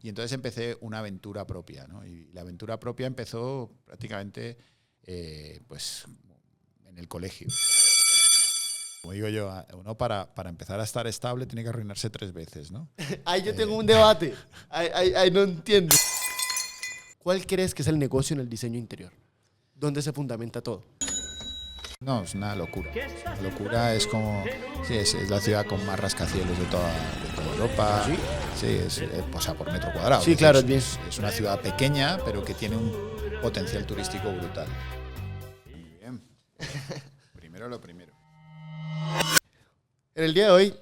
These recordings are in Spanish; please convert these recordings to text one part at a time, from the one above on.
Y entonces empecé una aventura propia, ¿no? Y la aventura propia empezó prácticamente pues en el colegio. Como digo yo, uno para empezar a estar estable tiene que arruinarse 3 veces, ¿no? Ahí yo tengo un debate. Ahí no entiendo. ¿Cuál crees que es el negocio en el diseño interior? ¿Dónde se fundamenta todo? No, es una locura. La locura es como... Sí, es la ciudad con más rascacielos de toda Europa. ¿Sí? Sí, o sea, por metro cuadrado. Sí, claro, es bien. Es una ciudad pequeña, pero que tiene un potencial turístico brutal. Muy bien. Primero lo primero. En el día de hoy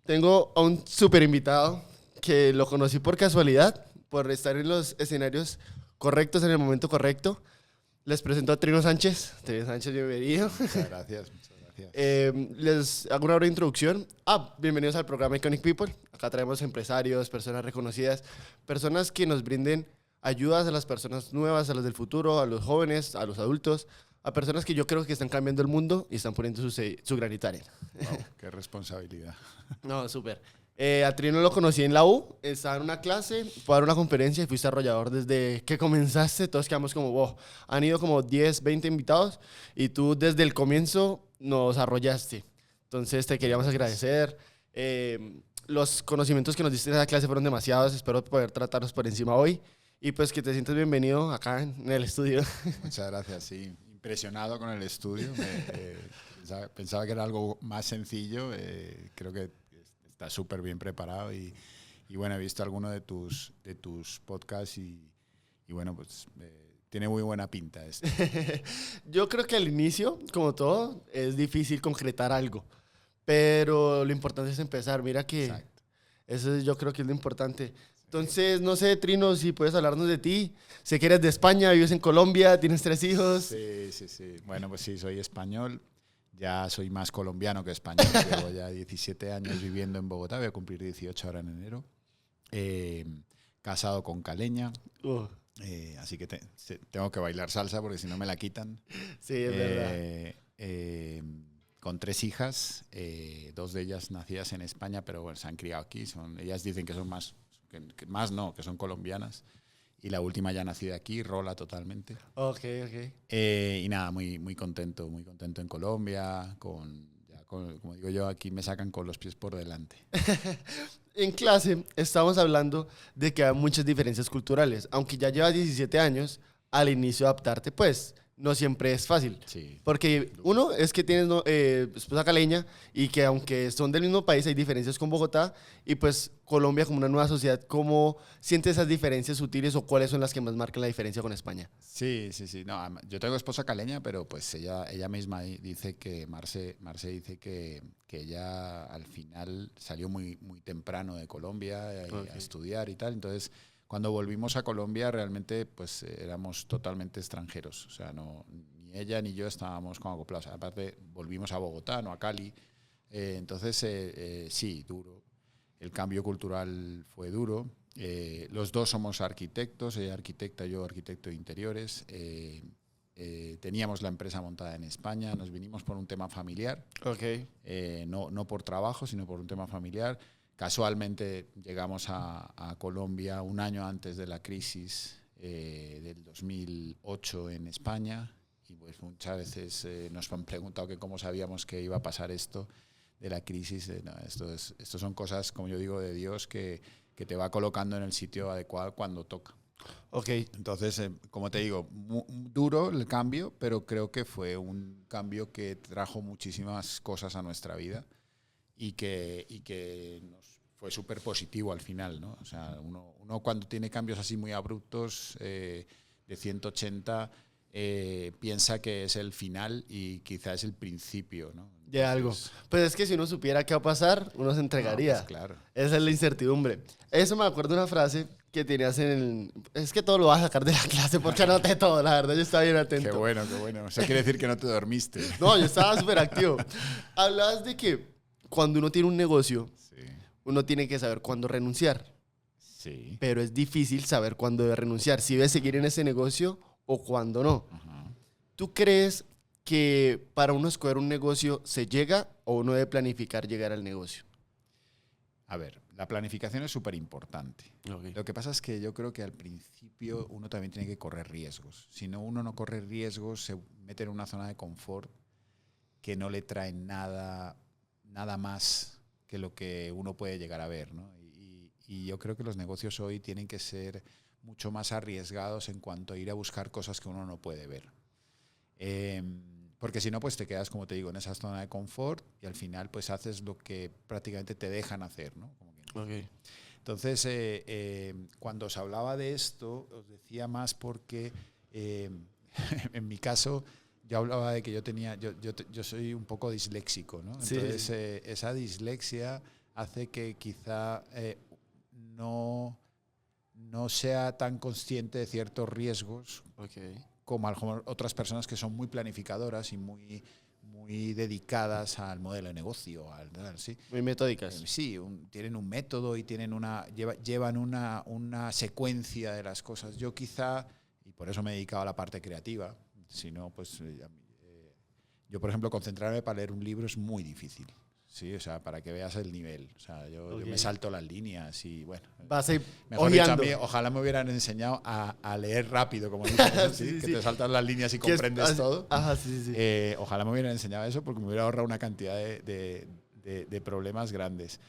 tengo a un súper invitado que lo conocí por casualidad, por estar en los escenarios correctos en el momento correcto. Les presento a Trino Sánchez. Trino Sánchez, bienvenido. Muchas gracias. Les hago una breve introducción. Bienvenidos al programa Iconic People. Acá traemos empresarios, personas reconocidas, personas que nos brinden ayudas a las personas nuevas, a las del futuro, a los jóvenes, a los adultos, a personas que yo creo que están cambiando el mundo y están poniendo su granito de arena. Wow, qué responsabilidad. No, súper. A Trino lo conocí en la U, estaba en una clase, fue a dar una conferencia y fui desarrollador desde que comenzaste. Todos quedamos como, wow, han ido como 10, 20 invitados y tú desde el comienzo nos arrollaste. Entonces te queríamos agradecer. Los conocimientos que nos diste en esa clase fueron demasiados, espero poder tratarlos por encima hoy y pues que te sientas bienvenido acá en el estudio. Muchas gracias, sí. Impresionado con el estudio. Pensaba que era algo más sencillo. Creo que está súper bien preparado y bueno, he visto alguno de tus podcasts y bueno, pues tiene muy buena pinta esto. Yo creo que al inicio, como todo, es difícil concretar algo, pero lo importante es empezar. Mira que Exacto. eso yo creo que es lo importante. Entonces, no sé, Trino, si puedes hablarnos de ti. Sé que eres de España, vives en Colombia, tienes 3 hijos. Sí. Bueno, pues sí, soy español. Ya soy más colombiano que español. Llevo ya 17 años viviendo en Bogotá. Voy a cumplir 18 ahora en enero. Casado con caleña. Así que tengo que bailar salsa porque si no me la quitan. Sí, es verdad. Con 3 hijas. 2 de ellas nacidas en España, pero bueno, se han criado aquí. Ellas dicen que son que son colombianas. Y la última ya nacida aquí, Rola totalmente. Ok. Y nada, muy contento en Colombia. Como digo yo, aquí me sacan con los pies por delante. En clase estamos hablando de que hay muchas diferencias culturales. Aunque ya llevas 17 años, al inicio de adaptarte, pues, no siempre es fácil. Sí. Porque uno es que tienes esposa caleña y que aunque son del mismo país hay diferencias con Bogotá y pues Colombia como una nueva sociedad. ¿Cómo sientes esas diferencias sutiles o cuáles son las que más marcan la diferencia con España? Sí. No, yo tengo esposa caleña, pero pues ella misma dice que Marce dice que ella al final salió muy temprano de Colombia a estudiar y tal. Entonces, cuando volvimos a Colombia realmente pues éramos totalmente extranjeros. O sea, ni ella ni yo estábamos como acoplados. Aparte, volvimos a Bogotá, no a Cali. Entonces, sí, duro. El cambio cultural fue duro. Los dos somos arquitectos, ella arquitecta, yo arquitecto de interiores. Teníamos la empresa montada en España, nos vinimos por un tema familiar. Okay. No por trabajo, sino por un tema familiar. Casualmente llegamos a Colombia un año antes de la crisis del 2008 en España y pues muchas veces nos han preguntado que cómo sabíamos que iba a pasar esto de la crisis. Esto son cosas, como yo digo, de Dios que te va colocando en el sitio adecuado cuando toca. Okay. Entonces, como te digo, duro el cambio, pero creo que fue un cambio que trajo muchísimas cosas a nuestra vida y que nos fue súper positivo al final, ¿no? O sea, uno cuando tiene cambios así muy abruptos, de 180, piensa que es el final y quizás es el principio, ¿no? Entonces, de algo. Pues es que si uno supiera qué va a pasar, uno se entregaría. Pues claro. Esa es la incertidumbre. Eso me acuerdo de una frase que tenías Es que todo lo vas a sacar de la clase porque anoté todo, la verdad, yo estaba bien atento. Qué bueno. Eso quiere decir que no te dormiste. No, yo estaba súper activo. Hablabas de que cuando uno tiene un negocio, Sí. uno tiene que saber cuándo renunciar. Sí. Pero es difícil saber cuándo debe renunciar, si debe seguir en ese negocio o cuándo no. Ajá. ¿Tú crees que para uno escoger un negocio se llega o uno debe planificar llegar al negocio? A ver, la planificación es súper importante. Okay. Lo que pasa es que yo creo que al principio uno también tiene que correr riesgos. Si no, uno no corre riesgos, se mete en una zona de confort que no le trae nada más que lo que uno puede llegar a ver, ¿no? Y yo creo que los negocios hoy tienen que ser mucho más arriesgados en cuanto a ir a buscar cosas que uno no puede ver. Porque si no, pues te quedas, como te digo, en esa zona de confort y al final pues haces lo que prácticamente te dejan hacer, ¿no? Okay. Entonces, cuando os hablaba de esto, os decía más porque en mi caso yo hablaba de que yo soy un poco disléxico, ¿no? Entonces, Sí. esa dislexia hace que quizá no sea tan consciente de ciertos riesgos como a lo mejor otras personas que son muy planificadoras y muy dedicadas al modelo de negocio, ¿sí? Muy metódicas. Sí, tienen un método y llevan una secuencia de las cosas. Yo quizá, y por eso me he dedicado a la parte creativa, si no, pues yo, por ejemplo, concentrarme para leer un libro es muy difícil. Sí, o sea, para que veas el nivel. O sea, yo me salto las líneas y bueno. Vas a ir mejor dicho, a mí, ojalá me hubieran enseñado a leer rápido, como dicen, ¿sí? Que te saltas las líneas y comprendes todo. Ajá, sí. Ojalá me hubieran enseñado eso porque me hubiera ahorrado una cantidad de problemas grandes.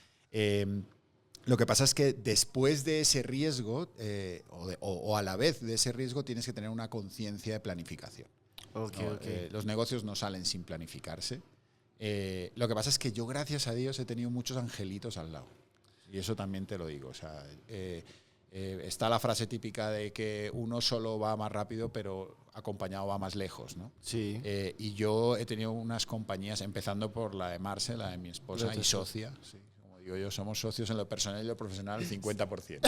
Lo que pasa es que después de ese riesgo, o a la vez de ese riesgo, tienes que tener una conciencia de planificación. Okay. Los negocios no salen sin planificarse. Lo que pasa es que yo, gracias a Dios, he tenido muchos angelitos al lado. Y eso también te lo digo. O sea, está la frase típica de que uno solo va más rápido, pero acompañado va más lejos, ¿no? Sí. Y yo he tenido unas compañías, empezando por la de Marce, la de mi esposa y socia. Sí, como digo yo, somos socios en lo personal y lo profesional el 50%.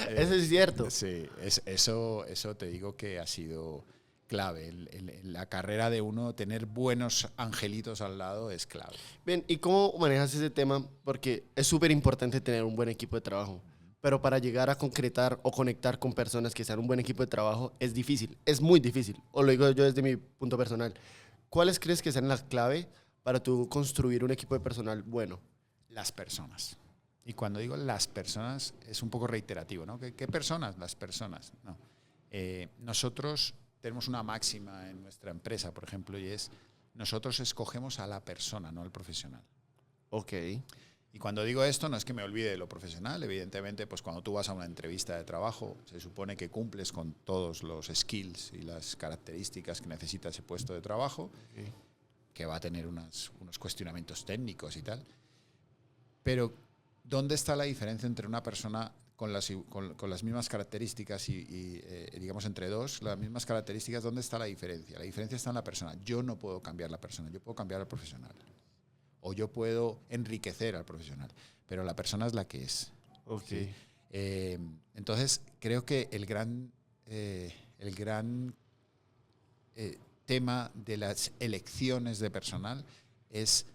Eso es cierto. Sí, eso te digo que ha sido clave. La carrera de uno, tener buenos angelitos al lado es clave. Bien, ¿y cómo manejas ese tema? Porque es súper importante tener un buen equipo de trabajo, pero para llegar a concretar o conectar con personas que sean un buen equipo de trabajo es difícil, es muy difícil, o lo digo yo desde mi punto personal. ¿Cuáles crees que sean las claves para tú construir un equipo de personal bueno? Las personas. Y cuando digo las personas, es un poco reiterativo, ¿no? ¿Qué personas? Las personas. No. Nosotros tenemos una máxima en nuestra empresa, por ejemplo, y es: nosotros escogemos a la persona, no al profesional. Ok. Y cuando digo esto, no es que me olvide de lo profesional. Evidentemente, pues cuando tú vas a una entrevista de trabajo, se supone que cumples con todos los skills y las características que necesita ese puesto de trabajo, que va a tener unos cuestionamientos técnicos y tal. Pero, ¿dónde está la diferencia entre una persona con las mismas características y digamos, entre dos, las mismas características? ¿Dónde está la diferencia? La diferencia está en la persona. Yo no puedo cambiar la persona, yo puedo cambiar al profesional. O yo puedo enriquecer al profesional, pero la persona es la que es. Okay. ¿Sí? Entonces, creo que el gran tema de las elecciones de personal es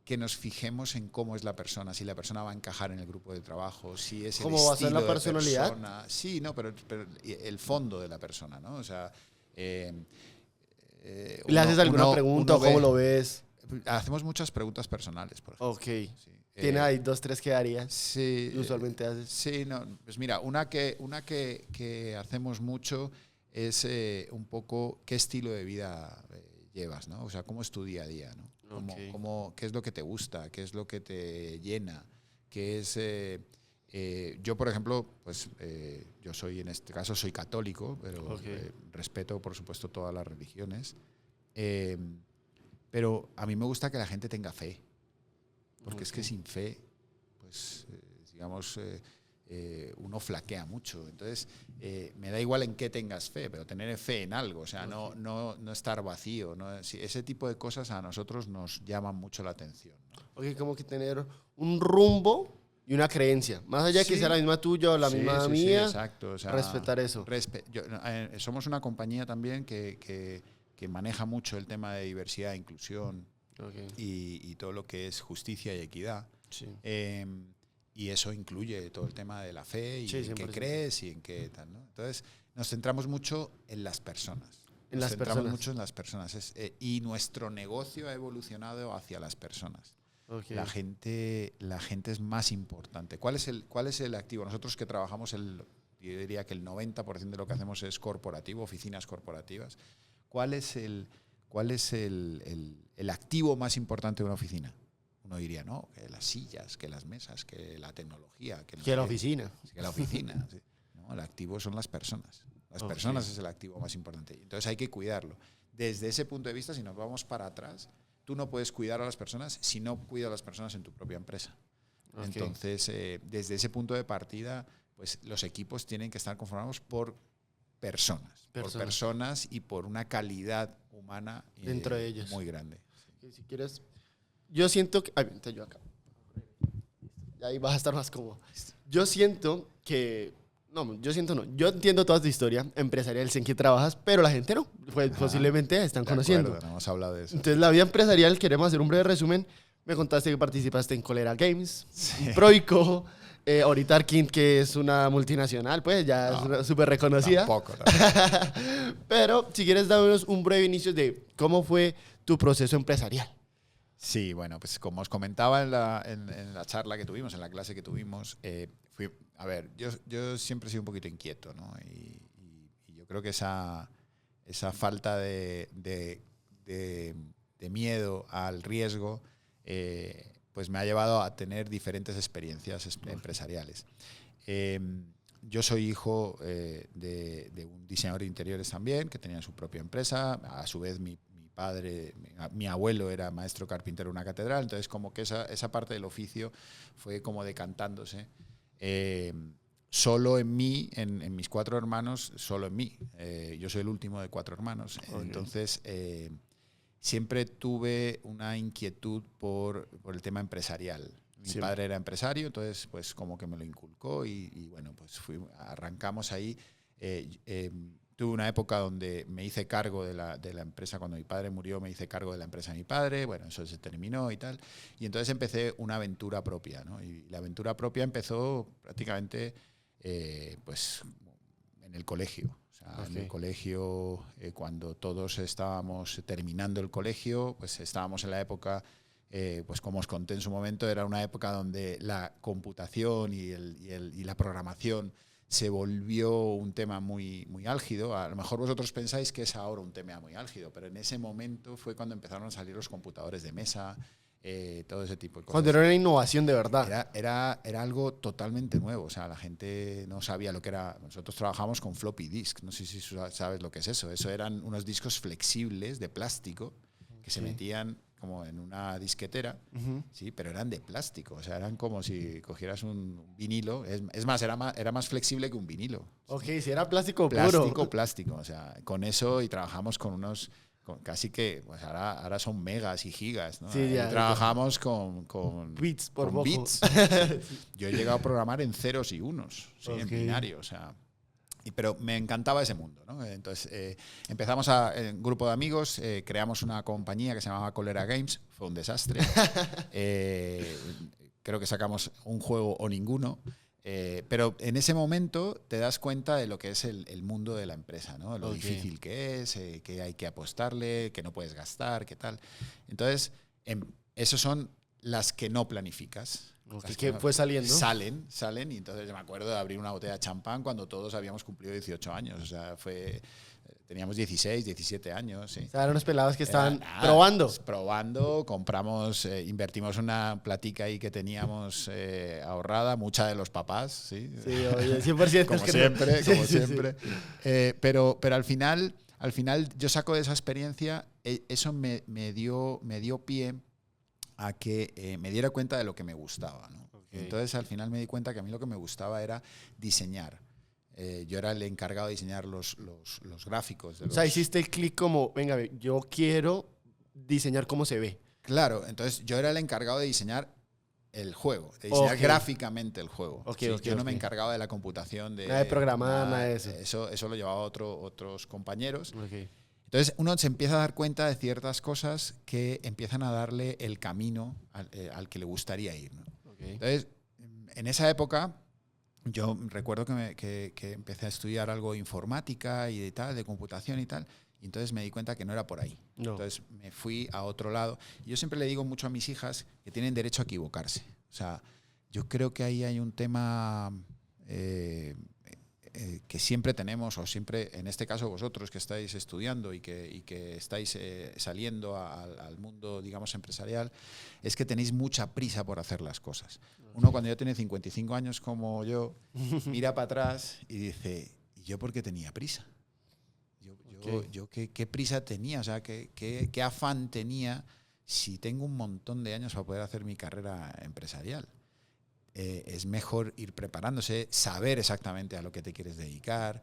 que nos fijemos en cómo es la persona, si la persona va a encajar en el grupo de trabajo, si es el estilo de persona. ¿Cómo va a ser la personalidad? Sí, no, pero el fondo de la persona, ¿no? O sea, ¿le haces alguna pregunta o cómo lo ves? Hacemos muchas preguntas personales, por ejemplo. Ok. Sí. ¿Tiene ahí 2, 3 que harías? Sí. Usualmente haces. Sí, no. Pues mira, una que hacemos mucho es un poco qué estilo de vida llevas, ¿no? O sea, cómo es tu día a día, ¿no? ¿Qué es lo que te gusta? ¿Qué es lo que te llena? ¿Qué es...? Yo, por ejemplo, pues yo soy, en este caso, soy católico, pero respeto, por supuesto, todas las religiones. Pero a mí me gusta que la gente tenga fe, porque es que sin fe, pues, digamos, uno flaquea mucho. Entonces, me da igual en qué tengas fe, pero tener fe en algo, o sea, no estar vacío, ¿no? Ese tipo de cosas a nosotros nos llaman mucho la atención, ¿no? Ok, como que tener un rumbo y una creencia, más allá de que sea la misma tuya o la misma mía, exacto, o sea, respetar eso. Somos una compañía también que maneja mucho el tema de diversidad e inclusión y todo lo que es justicia y equidad. Sí. Y eso incluye todo el tema de la fe y en qué crees y en qué tal, ¿no? Entonces, nos centramos mucho en las personas. Y nuestro negocio ha evolucionado hacia las personas. Okay. La gente es más importante. ¿Cuál es el activo? Nosotros que trabajamos, yo diría que el 90% de lo que hacemos es corporativo, oficinas corporativas. ¿Cuál es el activo más importante de una oficina? Uno diría, no, que las sillas, que las mesas, que la tecnología. Que la oficina. Que la oficina. Sí. No, el activo son las personas. Las personas es el activo más importante. Entonces hay que cuidarlo. Desde ese punto de vista, si nos vamos para atrás, tú no puedes cuidar a las personas si no cuidas a las personas en tu propia empresa. Entonces, desde ese punto de partida, pues los equipos tienen que estar conformados por personas y por una calidad humana dentro de ellos muy grande. Si quieres, yo siento que... te ayudo acá. Y ahí vas a estar más cómodo. Yo siento que... Yo entiendo toda tu historia empresarial en que trabajas, pero la gente no. Pues posiblemente están conociendo. Acuerdo, no hemos hablado de eso. Entonces, la vida empresarial, queremos hacer un breve resumen. Me contaste que participaste en Colera Games, Proico, ahorita Arkin, que es una multinacional, pues ya es súper reconocida. Tampoco. Pero si quieres, darnos un breve inicio de cómo fue tu proceso empresarial. Sí, bueno, pues como os comentaba en la charla que tuvimos, en la clase que tuvimos, yo siempre he sido un poquito inquieto, ¿no? Y yo creo que esa falta de miedo al riesgo pues me ha llevado a tener diferentes experiencias empresariales. Yo soy hijo de un diseñador de interiores también, que tenía su propia empresa. A su vez, mi abuelo era maestro carpintero en una catedral, entonces como que esa parte del oficio fue como decantándose. Solo en mí, en mis 4 hermanos, solo en mí. Yo soy el último de 4 hermanos. Entonces, siempre tuve una inquietud por el tema empresarial. Mi padre era empresario, entonces pues como que me lo inculcó y bueno, pues arrancamos ahí. Tuve una época donde me hice cargo de la empresa. Cuando mi padre murió, me hice cargo de la empresa de mi padre. Bueno, eso se terminó y tal. Y entonces empecé una aventura propia, ¿no? Y la aventura propia empezó prácticamente pues en el colegio. O sea, en el colegio, cuando todos estábamos terminando el colegio, pues estábamos en la época, pues como os conté en su momento, era una época donde la computación y la programación se volvió un tema muy, muy álgido. A lo mejor vosotros pensáis que es ahora un tema muy álgido, pero en ese momento fue cuando empezaron a salir los computadores de mesa, todo ese tipo de cosas. Cuando era una innovación de verdad. Era algo totalmente nuevo. O sea, la gente no sabía lo que era. Nosotros trabajamos con floppy disk. No sé si sabes lo que es eso. Eso eran unos discos flexibles de plástico que se metían como en una disquetera, sí, pero eran de plástico. O sea, eran como si cogieras un vinilo. Es más, era más flexible que un vinilo. Ok, si era plástico puro. Plástico. O sea, con eso y trabajamos con unos... casi que pues ahora son megas y gigas, ¿no? Sí, trabajamos con bits por con bits. Yo he llegado a programar en ceros y unos, ¿sí? En binario, o sea... Pero me encantaba ese mundo, ¿no? Entonces empezamos en un grupo de amigos, creamos una compañía que se llamaba Colera Games, fue un desastre. Creo que sacamos un juego o ninguno. Pero en ese momento te das cuenta de lo que es el mundo de la empresa, ¿no? Lo difícil que es, que hay que apostarle, que no puedes gastar, qué tal. Entonces, esos son las que no planificas. ¿Qué fue saliendo? Salen, y entonces me acuerdo de abrir una botella de champán cuando todos habíamos cumplido 18 años. O sea, teníamos 16, 17 años. Sí. O sea, eran unos pelados que estaban probando. Probando, compramos, invertimos una platica ahí que teníamos ahorrada, mucha de los papás. Sí, oye, 100%. como siempre. Pero al final yo saco de esa experiencia, eso me dio pie a que me diera cuenta de lo que me gustaba, ¿no? Entonces al final me di cuenta que a mí lo que me gustaba era diseñar. Yo era el encargado de diseñar los gráficos. O sea, hiciste el clic como, venga, yo quiero diseñar cómo se ve. Claro, entonces yo era el encargado de diseñar el juego, de diseñar gráficamente el juego. Yo no me encargaba de la computación, nada de programar, nada de eso. Eso lo llevaba otros compañeros. Entonces uno se empieza a dar cuenta de ciertas cosas que empiezan a darle el camino al que le gustaría ir, ¿no? Entonces, en esa época, yo recuerdo que empecé a estudiar algo de informática y de tal, de computación y tal, Y entonces me di cuenta que no era por ahí. No. Entonces me fui a otro lado. Y yo siempre le digo mucho a mis hijas que tienen derecho a equivocarse. O sea, yo creo que ahí hay un tema que siempre tenemos, o siempre, en este caso vosotros que estáis estudiando y que estáis saliendo al mundo, digamos, empresarial, es que tenéis mucha prisa por hacer las cosas. Uno cuando ya tiene 55 años como yo, mira para atrás y dice, ¿y yo por qué tenía prisa? Yo ¿qué prisa tenía? O sea, ¿qué afán tenía si tengo un montón de años para poder hacer mi carrera empresarial? Es mejor ir preparándose, saber exactamente a lo que te quieres dedicar,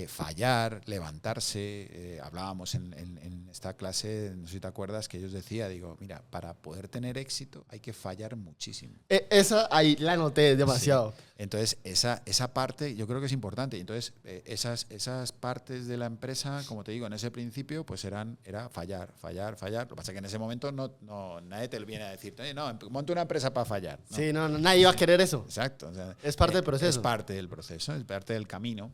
fallar, levantarse. Hablábamos en esta clase, no sé si te acuerdas, que yo os decía, digo, mira, para poder tener éxito hay que fallar muchísimo. Esa ahí la noté demasiado. Sí. Entonces, esa parte yo creo que es importante. Entonces, esas partes de la empresa, como te digo, en ese principio, pues era fallar. Lo que pasa es que en ese momento nadie te viene a decir, no, monta una empresa para fallar. ¿no? Sí, nadie iba a querer eso. Exacto. O sea, es parte del proceso. Es parte del proceso, es parte del camino.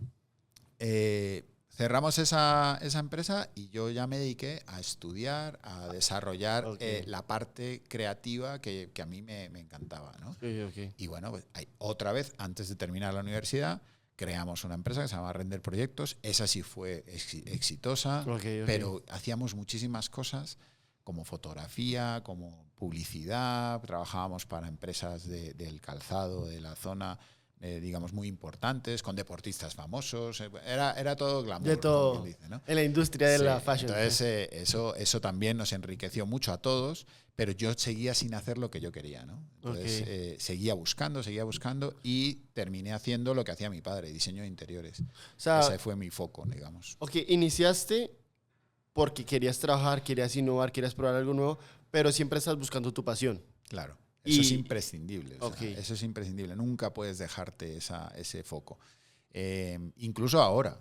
Cerramos esa empresa y yo ya me dediqué a estudiar, a desarrollar la parte creativa que a mí me encantaba, ¿no? Okay. Y bueno, pues otra vez, antes de terminar la universidad, creamos una empresa que se llama Render Proyectos. Esa sí fue exitosa, pero hacíamos muchísimas cosas como fotografía, como publicidad. Trabajábamos para empresas del calzado de la zona, digamos, muy importantes, con deportistas famosos. Era todo glamour. De todo, dice, ¿no? En la industria de la fashion. Entonces, eso también nos enriqueció mucho a todos, pero yo seguía sin hacer lo que yo quería, ¿no? Entonces, seguía buscando y terminé haciendo lo que hacía mi padre, diseño de interiores. O sea, ese fue mi foco, digamos. Iniciaste porque querías trabajar, querías innovar, querías probar algo nuevo, pero siempre estás buscando tu pasión. Claro. Eso es imprescindible. O sea, eso es imprescindible. Nunca puedes dejarte ese foco. Incluso ahora,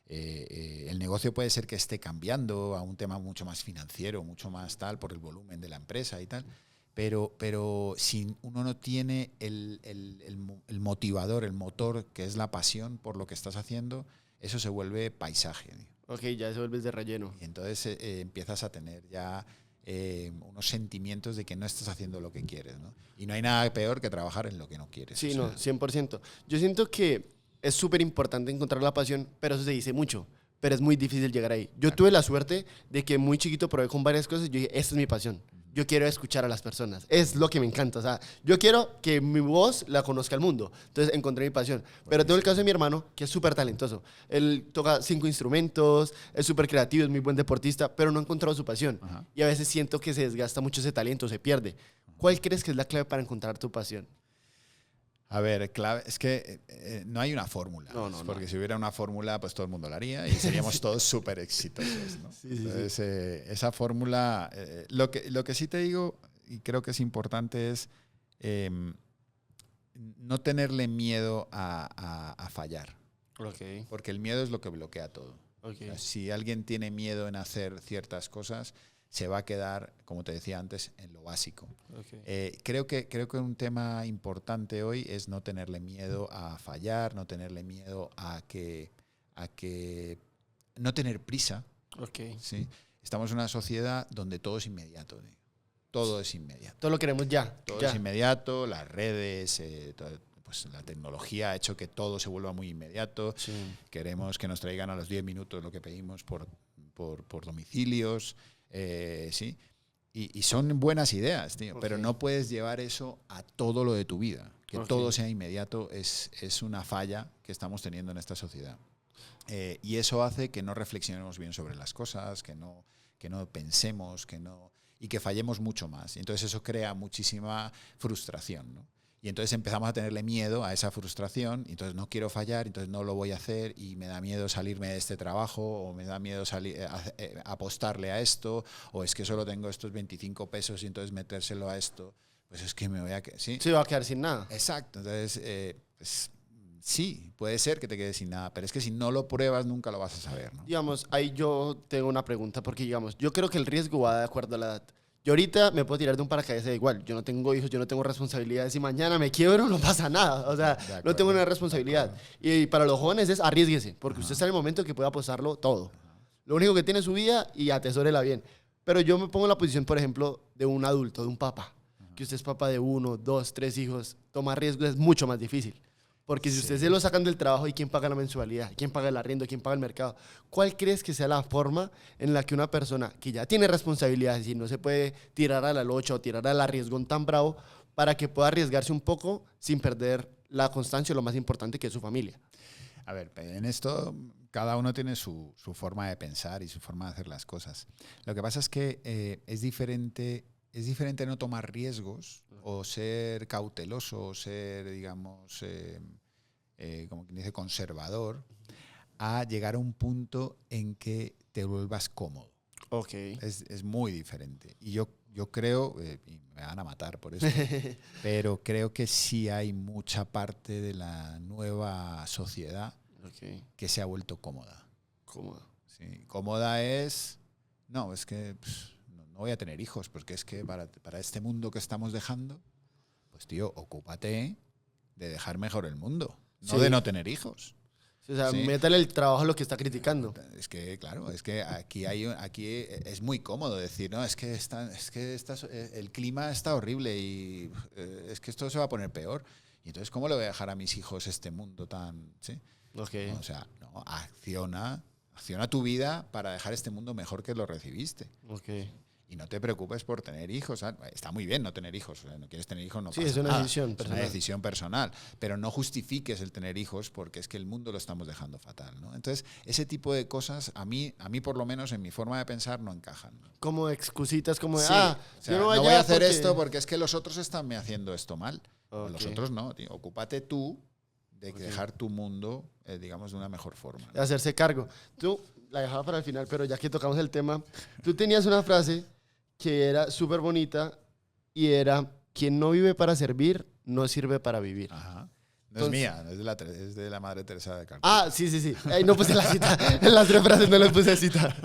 el negocio puede ser que esté cambiando a un tema mucho más financiero, mucho más tal, por el volumen de la empresa y tal. Pero si uno no tiene el motivador, el motor, que es la pasión por lo que estás haciendo, eso se vuelve paisaje. Ya se vuelve de relleno. Y entonces empiezas a tener ya unos sentimientos de que no estás haciendo lo que quieres, ¿no? Y no hay nada peor que trabajar en lo que no quieres. Sí, 100%. Yo siento que es súper importante encontrar la pasión, pero eso se dice mucho, pero es muy difícil llegar ahí. Yo tuve la suerte de que muy chiquito probé con varias cosas y yo dije, esta es mi pasión. Yo quiero escuchar a las personas. Es lo que me encanta. O sea, yo quiero que mi voz la conozca el mundo. Entonces encontré mi pasión. Pero tengo el caso de mi hermano, que es súper talentoso. Él toca 5 instrumentos, es súper creativo, es muy buen deportista, pero no ha encontrado su pasión. Ajá. Y a veces siento que se desgasta mucho ese talento, se pierde. ¿Cuál crees que es la clave para encontrar tu pasión? A ver, clave, es que no hay una fórmula. Porque si hubiera una fórmula, pues todo el mundo la haría y seríamos todos súper exitosos, ¿no? Sí. Entonces, esa fórmula, lo que sí te digo, y creo que es importante, es no tenerle miedo a fallar. Porque el miedo es lo que bloquea todo. O sea, si alguien tiene miedo en hacer ciertas cosas, se va a quedar, como te decía antes, en lo básico. Creo que un tema importante hoy es no tenerle miedo a fallar, no tenerle miedo a que no tener prisa. ¿Sí? Estamos en una sociedad donde todo es inmediato. Todo es inmediato. Todo lo queremos ya. Todo es inmediato, las redes, pues la tecnología ha hecho que todo se vuelva muy inmediato. Sí. Queremos que nos traigan a los 10 minutos lo que pedimos por domicilios. Sí, y son buenas ideas, tío, pero no puedes llevar eso a todo lo de tu vida. Que todo sea inmediato es una falla que estamos teniendo en esta sociedad. Y eso hace que no reflexionemos bien sobre las cosas, que no pensemos, y que fallemos mucho más. Y entonces eso crea muchísima frustración, ¿no? Y entonces empezamos a tenerle miedo a esa frustración, y entonces no quiero fallar, entonces no lo voy a hacer, y me da miedo salirme de este trabajo, o me da miedo apostarle a esto, o es que solo tengo estos 25 pesos y entonces metérselo a esto, pues es que me voy a quedar, ¿sí? Sí, va a quedar sin nada. Exacto, entonces pues, sí, puede ser que te quedes sin nada, pero es que si no lo pruebas nunca lo vas a saber, ¿no? Digamos, ahí yo tengo una pregunta, porque digamos, yo creo que el riesgo va de acuerdo a la edad. Yo ahorita me puedo tirar de un paracaídas da igual. Yo no tengo hijos, yo no tengo responsabilidades. Si mañana me quiebro, no pasa nada. O sea, no tengo una responsabilidad. Y para los jóvenes es arriesguese, porque usted está en el momento que puede apostarlo todo. Lo único que tiene es su vida y atesórela bien. Pero yo me pongo en la posición, por ejemplo, de un adulto, de un papá. Que usted es papá de 1, 2, 3 hijos. Tomar riesgos es mucho más difícil. Porque si usted se lo sacan del trabajo, ¿y quién paga la mensualidad? ¿Quién paga el arriendo? ¿Quién paga el mercado? ¿Cuál crees que sea la forma en la que una persona que ya tiene responsabilidades y no se puede tirar a la locha o tirar al arriesgón tan bravo para que pueda arriesgarse un poco sin perder la constancia o lo más importante que es su familia? A ver, en esto cada uno tiene su forma de pensar y su forma de hacer las cosas. Lo que pasa es que es diferente no tomar riesgos o ser cauteloso o ser, digamos, como quien dice, conservador, a llegar a un punto en que te vuelvas cómodo. Ok. Es muy diferente. Y yo creo, y me van a matar por eso, pero creo que sí hay mucha parte de la nueva sociedad que se ha vuelto cómoda. Cómoda. Sí, cómoda es... No, es que no voy a tener hijos, porque es que para este mundo que estamos dejando, pues tío, ocúpate de dejar mejor el mundo, no de no tener hijos. O sea, ¿sí? métale el trabajo a lo que está criticando. Es que, claro, es que aquí es muy cómodo decir, no, es que el clima está horrible y es que esto se va a poner peor. Y entonces, ¿cómo le voy a dejar a mis hijos este mundo tan...? ¿sí? Okay. No, o sea, no, acciona tu vida para dejar este mundo mejor que lo recibiste. Okay. Y no te preocupes por tener hijos. ¿Sabes? Está muy bien no tener hijos. No quieres tener hijos, no pasa nada. Sí, es una decisión personal. Es una decisión personal. Pero no justifiques el tener hijos porque es que el mundo lo estamos dejando fatal, ¿no? Entonces, ese tipo de cosas a mí por lo menos en mi forma de pensar no encajan, ¿no? Como excusitas, como de, sí, o sea, yo no voy a hacer esto porque es que los otros están me haciendo esto mal. Okay. Los otros no, tío. Ocúpate tú de dejar tu mundo, digamos, de una mejor forma, ¿no? De hacerse cargo. Tú, la dejaba para el final, pero ya que tocamos el tema, tú tenías una frase que era súper bonita y era: quien no vive para servir, no sirve para vivir. Ajá. No es mía, es de la Madre Teresa de Calcuta. Ah, sí. Ahí no puse la cita. En las 3 frases no le puse cita.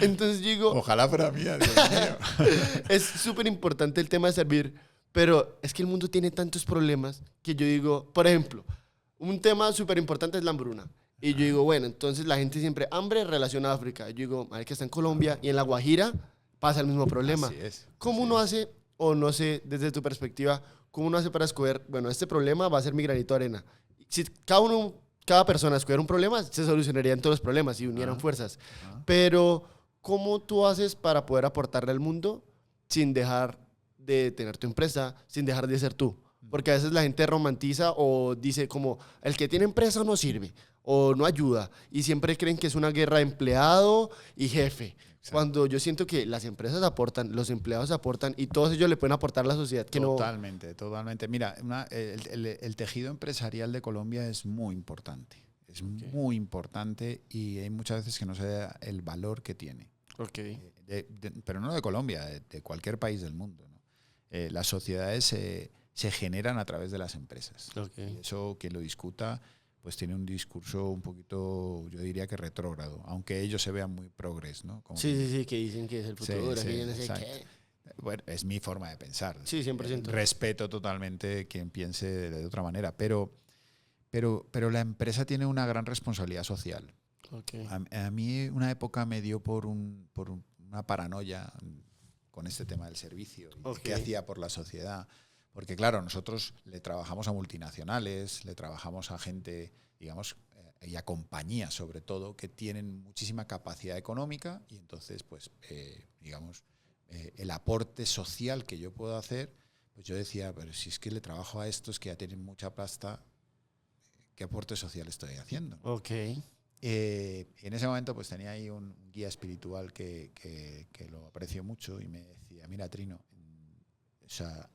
Entonces digo... Ojalá fuera mía, Dios mío. Es súper importante el tema de servir, pero es que el mundo tiene tantos problemas que yo digo, por ejemplo, un tema súper importante es la hambruna. Y yo digo, bueno, entonces la gente siempre, hambre relaciona a África. Yo digo, a ver, que está en Colombia y en La Guajira pasa el mismo problema. Así es. ¿Cómo uno hace, o no sé, desde tu perspectiva, cómo uno hace para escoger, bueno, este problema va a ser mi granito de arena? Si cada persona escogiera un problema, se solucionarían todos los problemas y unieran fuerzas. Pero, ¿cómo tú haces para poder aportarle al mundo sin dejar de tener tu empresa, sin dejar de ser tú? Porque a veces la gente romantiza o dice como, el que tiene empresa no sirve o no ayuda, y siempre creen que es una guerra de empleado y jefe. Exacto. Cuando yo siento que las empresas aportan, los empleados aportan y todos ellos le pueden aportar a la sociedad. Que totalmente. Mira, el tejido empresarial de Colombia es muy importante. Es muy importante y hay muchas veces que no se da el valor que tiene. Pero no de Colombia, de cualquier país del mundo, ¿no? Las sociedades se generan a través de las empresas. Y eso, quien lo discuta, pues tiene un discurso un poquito, yo diría que retrógrado, aunque ellos se vean muy progres, ¿no? Como sí, que dicen que es el futuro. Sí, que no sé qué. Bueno, es mi forma de pensar. Sí, 100%. Respeto totalmente quien piense de otra manera, pero la empresa tiene una gran responsabilidad social. A mí una época me dio por una paranoia con este tema del servicio y qué hacía por la sociedad. Porque claro, nosotros le trabajamos a multinacionales, le trabajamos a gente, digamos, y a compañías sobre todo, que tienen muchísima capacidad económica y entonces, pues, digamos, el aporte social que yo puedo hacer, pues yo decía, pero si es que le trabajo a estos que ya tienen mucha pasta, ¿qué aporte social estoy haciendo? En ese momento pues tenía ahí un guía espiritual que lo aprecio mucho y me decía, mira, Trino, o sea,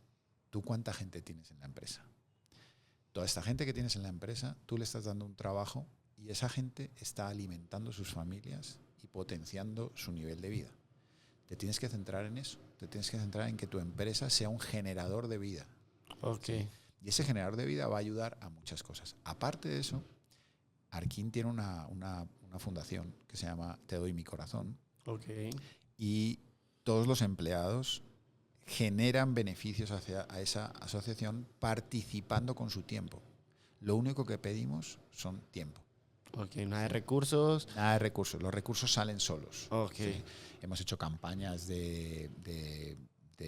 ¿tú cuánta gente tienes en la empresa? Toda esta gente que tienes en la empresa, tú le estás dando un trabajo y esa gente está alimentando sus familias y potenciando su nivel de vida. Te tienes que centrar en eso. Te tienes que centrar en que tu empresa sea un generador de vida. ¿Sí? Y ese generador de vida va a ayudar a muchas cosas. Aparte de eso, Arkin tiene una fundación que se llama Te doy mi corazón. Y todos los empleados generan beneficios a esa asociación participando con su tiempo. Lo único que pedimos son tiempo. Ok, nada de recursos. Nada de recursos, los recursos salen solos. Ok. ¿sí? Hemos hecho campañas de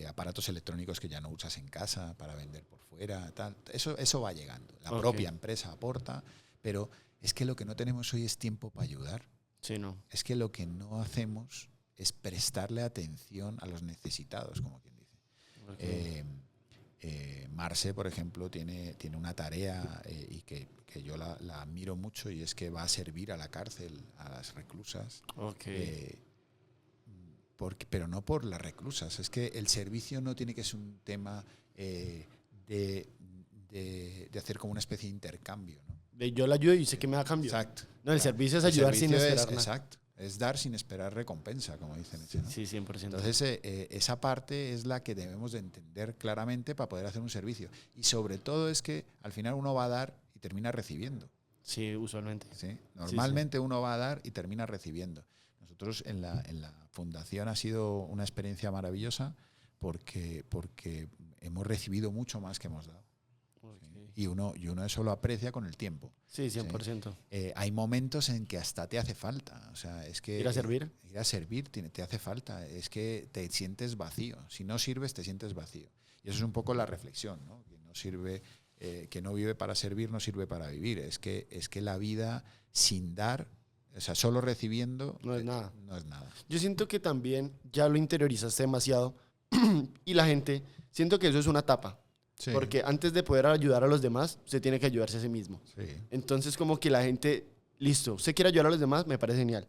aparatos electrónicos que ya no usas en casa para vender por fuera, tal. Eso va llegando. La propia empresa aporta, pero es que lo que no tenemos hoy es tiempo para ayudar. Sí, no. Es que lo que no hacemos es prestarle atención a los necesitados, como quien dice. Okay. Marce, por ejemplo, tiene una tarea y que yo la admiro mucho, y es que va a servir a la cárcel, a las reclusas. Okay. Pero no por las reclusas. Es que el servicio no tiene que ser un tema de hacer como una especie de intercambio, ¿no? De yo la ayudo y sé que me da cambio. Exacto. No, el servicio es ayudar sin esperar nada. Exacto. Es dar sin esperar recompensa, como dicen. ¿no? Sí, 100%. Entonces, esa parte es la que debemos de entender claramente para poder hacer un servicio. Y sobre todo es que al final uno va a dar y termina recibiendo. Sí, usualmente. ¿Sí? Normalmente uno va a dar y termina recibiendo. Nosotros en la fundación ha sido una experiencia maravillosa porque hemos recibido mucho más que hemos dado. Okay. Y uno eso lo aprecia con el tiempo. Sí, 100%. ¿sí? Hay momentos en que hasta te hace falta. O sea, es que ¿Ir a servir? Ir a servir te hace falta. Es que te sientes vacío. Si no sirves, te sientes vacío. Y eso es un poco la reflexión, ¿no? Que no sirve, que no vive para servir, no sirve para vivir. Es que la vida sin dar, o sea, solo recibiendo, no es nada. No es nada. Yo siento que también ya lo interiorizaste demasiado y la gente, siento que eso es una etapa. Sí. Porque antes de poder ayudar a los demás, usted tiene que ayudarse a sí mismo. Sí. Entonces, como que la gente, listo, usted quiere ayudar a los demás, me parece genial.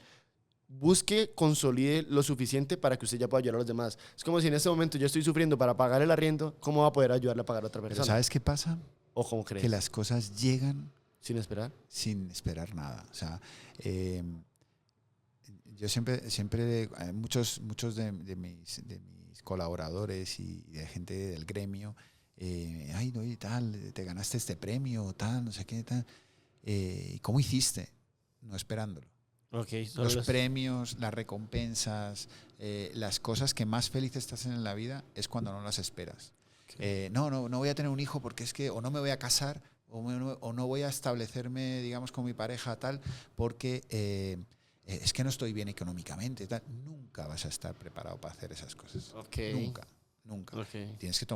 Busque, consolide lo suficiente para que usted ya pueda ayudar a los demás. Es como si en este momento yo estoy sufriendo para pagar el arriendo, ¿cómo va a poder ayudarle a pagar a otra persona? ¿Pero sabes qué pasa? ¿O cómo crees? Que las cosas llegan sin esperar. Sin esperar nada. O sea, yo siempre muchos de mis colaboradores y de gente del gremio, ay, no, y tal, te ganaste este premio, tal, no sé qué, tal. ¿Cómo hiciste? No esperándolo. Okay, los premios, las recompensas, las cosas que más felices estás en la vida es cuando no las esperas. Okay. No voy a tener un hijo porque es que o no me voy a casar o no voy a establecerme, digamos, con mi pareja tal porque es que no estoy bien económicamente. Tal. Nunca vas a estar preparado para hacer esas cosas. Okay. Nunca. Okay. Tienes que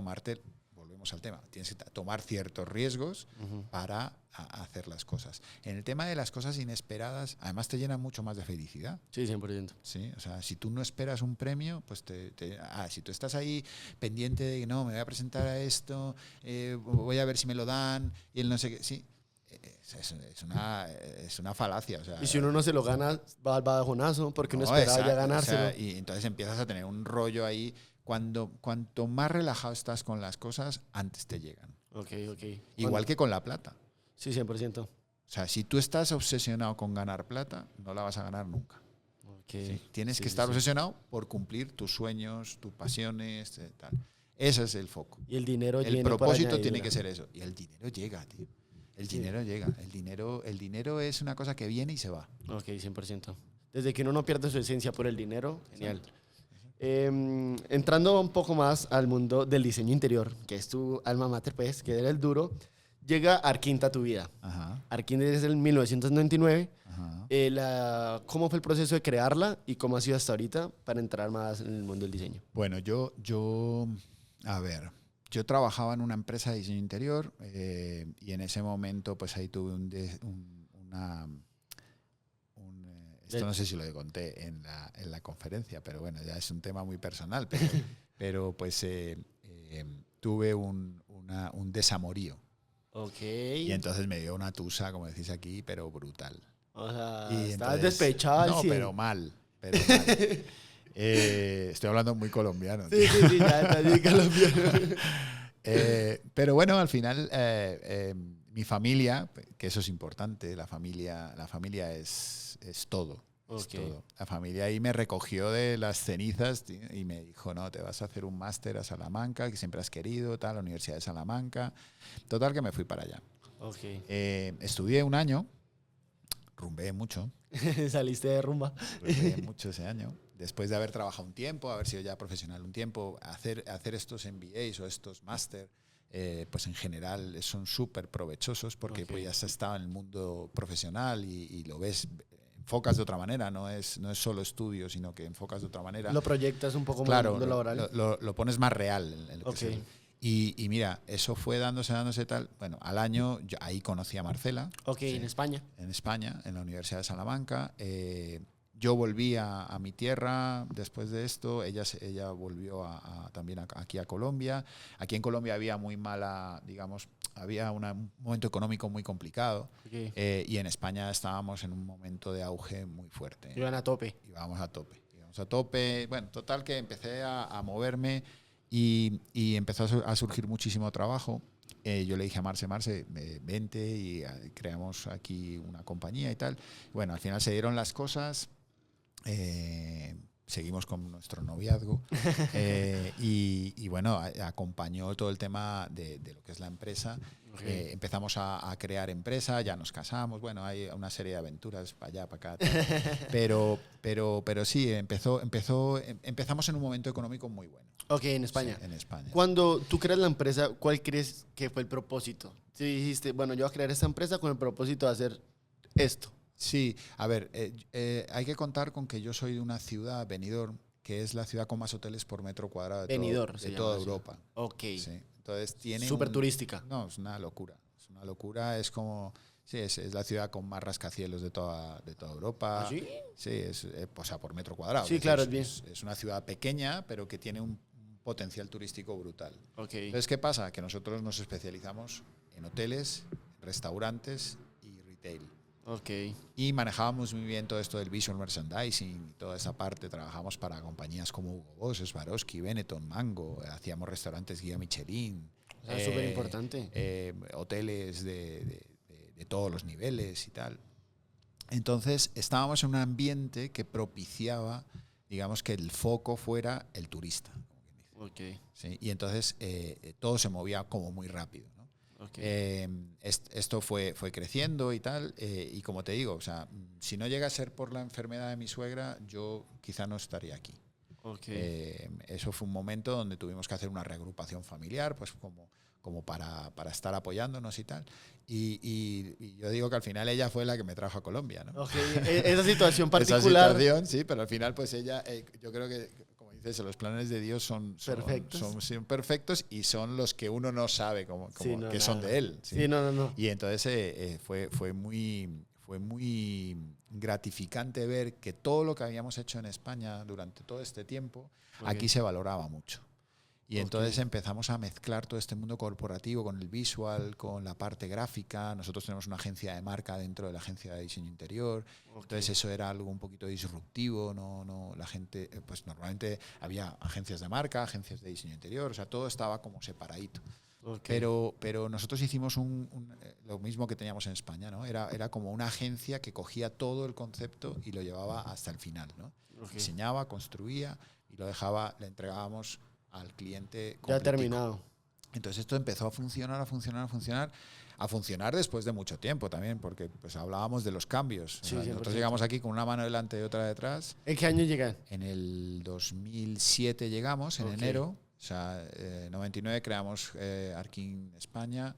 volvemos al tema, tienes que tomar ciertos riesgos para hacer las cosas. En el tema de las cosas inesperadas, además te llenan mucho más de felicidad. Sí, 100%. Sí, o sea, si tú no esperas un premio, pues si tú estás ahí pendiente de que no, me voy a presentar a esto, voy a ver si me lo dan, y él no sé qué, sí. Es una falacia. O sea, y si uno no se lo gana, va al bajonazo porque uno esperaba ya ganárselo. O sea, y entonces empiezas a tener un rollo ahí. Cuanto más relajado estás con las cosas, antes te llegan. Okay. Igual que con la plata. Sí, 100%. O sea, si tú estás obsesionado con ganar plata, no la vas a ganar nunca. Okay. ¿Sí? Tienes que estar obsesionado por cumplir tus sueños, tus pasiones, tal. Ese es el foco. Y el dinero El propósito tiene que ser eso. Y el dinero llega, tío. El dinero llega. El dinero es una cosa que viene y se va. Ok, 100%. Desde que uno no pierde su esencia por el dinero, genial. Entrando un poco más al mundo del diseño interior, que es tu alma mater, pues, que era el duro, llega Arquint a tu vida. Ajá. Arquint es el 1999. Ajá. ¿Cómo fue el proceso de crearla y cómo ha sido hasta ahorita para entrar más en el mundo del diseño? Bueno, yo trabajaba en una empresa de diseño interior y en ese momento pues ahí tuve esto no sé si lo conté en la conferencia, pero bueno, ya es un tema muy personal, pero pues tuve un desamorío. Okay. Y entonces me dio una tusa, como decís aquí, pero brutal. O sea, y estabas despechado. No, pero mal. Estoy hablando muy colombiano. Sí, ya está bien colombiano. Pero bueno, al final mi familia, que eso es importante, la familia es todo. Okay. Es todo. La familia ahí me recogió de las cenizas, tío, y me dijo, no, te vas a hacer un máster a Salamanca, que siempre has querido, la Universidad de Salamanca. Total, que me fui para allá. Okay. Estudié un año, rumbeé mucho. Saliste de rumba. Rumbeé mucho ese año. Después de haber trabajado un tiempo, haber sido ya profesional un tiempo, hacer estos MBAs o estos máster, pues en general son súper provechosos porque pues ya has estado en el mundo profesional y lo ves, enfocas de otra manera, no es solo estudio, sino que enfocas de otra manera. Lo proyectas un poco más claro, en el mundo laboral. lo pones más real en lo que es y mira, eso fue dándose tal. Bueno, al año ahí conocí a Marcela. En España. En España, en la Universidad de Salamanca. Yo volví a mi tierra después de esto, ella volvió también aquí a Colombia. Aquí en Colombia había muy mala, digamos, había un momento económico muy complicado y en España estábamos en un momento de auge muy fuerte. Iban a tope. Íbamos a tope. Bueno, total que empecé a moverme y empezó a surgir muchísimo trabajo. Yo le dije a Marce, vente y creamos aquí una compañía y tal. Bueno, al final se dieron las cosas. Seguimos con nuestro noviazgo y bueno, acompañó todo el tema de lo que es la empresa. Empezamos a crear empresa, ya nos casamos, bueno, hay una serie de aventuras para allá, para acá, pero sí, empezamos en un momento económico muy bueno. En España. Sí, en España. Cuando tú creas la empresa, ¿cuál crees que fue el propósito? Si dijiste, bueno, yo voy a crear esta empresa con el propósito de hacer esto. Sí, a ver, hay que contar con que yo soy de una ciudad, Benidorm, que es la ciudad con más hoteles por metro cuadrado de toda Europa. Sí. Entonces tiene súper turística. No, es una locura. Es una locura, es como... Sí, es la ciudad con más rascacielos de toda Europa. ¿Ah, sí? Sí, o sea, por metro cuadrado. Sí, claro, es bien. Es una ciudad pequeña, pero que tiene un potencial turístico brutal. Okay. Entonces, ¿qué pasa? Que nosotros nos especializamos en hoteles, restaurantes y retail. Okay. Y manejábamos muy bien todo esto del visual merchandising y toda esa parte. Trabajamos para compañías como Hugo Boss, Swarovski, Benetton, Mango. Hacíamos restaurantes guía Michelin. O sea, súper importante. Hoteles de todos los niveles y tal. Entonces estábamos en un ambiente que propiciaba, digamos, que el foco fuera el turista. Okay. ¿Sí? Y entonces todo se movía como muy rápido, ¿no? Okay. Esto fue creciendo y tal, y como te digo, o sea, si no llega a ser por la enfermedad de mi suegra, yo quizá no estaría aquí. Okay. Eso fue un momento donde tuvimos que hacer una reagrupación familiar, pues como para estar apoyándonos y tal. Y yo digo que al final ella fue la que me trajo a Colombia, ¿no? Okay. Esa situación particular. Esa situación, sí, pero al final pues ella, yo creo que, como dices, los planes de Dios son perfectos y son los que uno no sabe que son de Él. ¿sí? Sí, no. Y entonces fue muy gratificante ver que todo lo que habíamos hecho en España durante todo este tiempo, aquí se valoraba mucho. Y entonces empezamos a mezclar todo este mundo corporativo con el visual, con la parte gráfica. Nosotros tenemos una agencia de marca dentro de la agencia de diseño interior. Entonces eso era algo un poquito disruptivo. No, la gente, pues normalmente había agencias de marca, agencias de diseño interior. O sea, todo estaba como separadito. Pero nosotros hicimos lo mismo que teníamos en España, ¿no? Era como una agencia que cogía todo el concepto y lo llevaba hasta el final, ¿no? Diseñaba, construía y lo dejaba, le entregábamos al cliente ya terminado. Entonces esto empezó a funcionar después de mucho tiempo también, porque pues hablábamos de los cambios. Sí, nosotros llegamos aquí con una mano delante y otra detrás. ¿En qué año llegan? En el 2007 llegamos, en enero. O sea, 99 creamos Arkin España,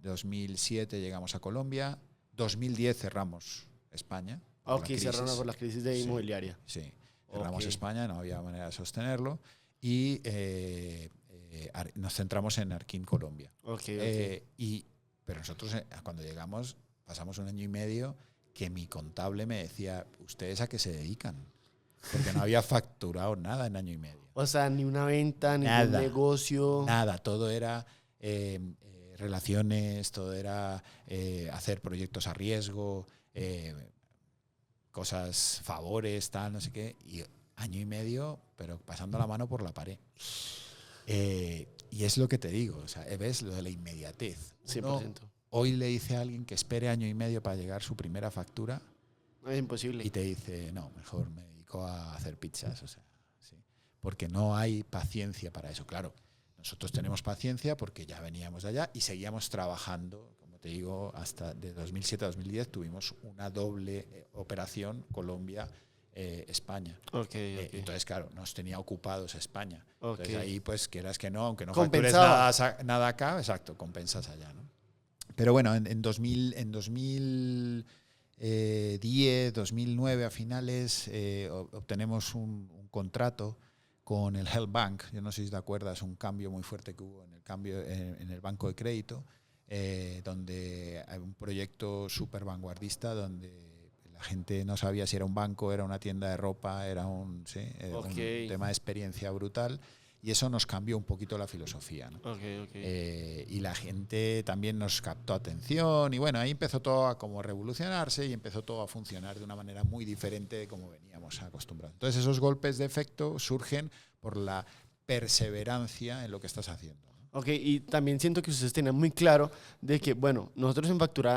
2007 llegamos a Colombia, 2010 cerramos España. Cerraron por la crisis de inmobiliaria. Sí, cerramos España, no había manera de sostenerlo. Y nos centramos en Arkin Colombia. Pero nosotros cuando llegamos pasamos 1 año y medio que mi contable me decía, ¿ustedes a qué se dedican? Porque no había facturado nada en 1 año y medio. O sea, ni una venta, ni un negocio. Nada, todo era relaciones, todo era hacer proyectos a riesgo, cosas, favores, tal, no sé qué. Y 1 año y medio, pero pasando la mano por la pared. Y es lo que te digo, o sea, ves lo de la inmediatez. 100%. Hoy le dice a alguien que espere 1 año y medio para llegar su primera factura. Es imposible. Y te dice, no, mejor me dedico a hacer pizzas, o sea, sí. Porque no hay paciencia para eso. Claro, nosotros tenemos paciencia porque ya veníamos de allá y seguíamos trabajando, como te digo, hasta de 2007 a 2010 tuvimos una doble operación Colombia, España. Okay. Entonces, claro, nos tenía ocupados España. Okay. Entonces ahí, pues, quieras que no, aunque no Compensaba. factures nada acá, exacto, compensas allá, ¿no? Pero bueno, en 2010, 2009 a finales, obtenemos un contrato con el Health Bank. Yo no sé si te acuerdas, un cambio muy fuerte que hubo en el banco de crédito, donde hay un proyecto súper vanguardista donde la gente no sabía si era un banco, era una tienda de ropa, era un tema de experiencia brutal. Y eso nos cambió un poquito la filosofía, ¿no? Y la gente también nos captó atención y bueno, ahí empezó todo a como revolucionarse y empezó todo a funcionar de una manera muy diferente de como veníamos acostumbrados. Entonces esos golpes de efecto surgen por la perseverancia en lo que estás haciendo. Y también siento que ustedes tenían muy claro de que, bueno, nosotros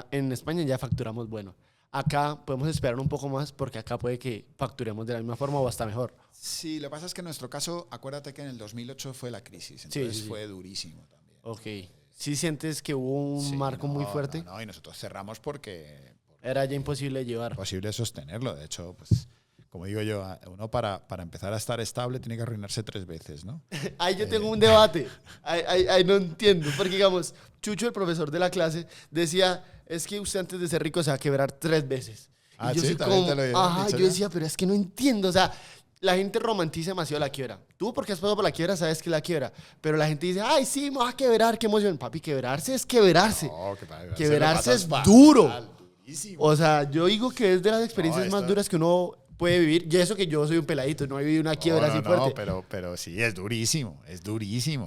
en España ya facturamos bueno. Acá podemos esperar un poco más porque acá puede que facturemos de la misma forma o hasta mejor. Sí, lo que pasa es que en nuestro caso, acuérdate que en el 2008 fue la crisis, entonces fue durísimo también. ¿Sí sientes que hubo un marco muy fuerte? No, y nosotros cerramos porque era ya imposible llevar. Imposible sostenerlo, de hecho, pues como digo yo, uno para empezar a estar estable tiene que arruinarse 3 veces, ¿no? Ahí yo tengo un debate, ahí no entiendo, porque digamos, Chucho, el profesor de la clase, decía, es que usted antes de ser rico se va a quebrar 3 veces. Ah, y yo sí, como, yo decía, pero es que no entiendo, o sea, la gente romantiza demasiado la quiebra. Tú, porque has pasado por la quiebra, sabes que es la quiebra. Pero la gente dice, ay, sí, me vas a quebrar, qué emoción. Papi, quebrarse es quebrarse. No, quebrarse es duro. Durísimo. O sea, yo digo que es de las experiencias más duras que uno puede vivir. Y eso que yo soy un peladito, no he vivido una quiebra así fuerte. No, pero sí, es durísimo.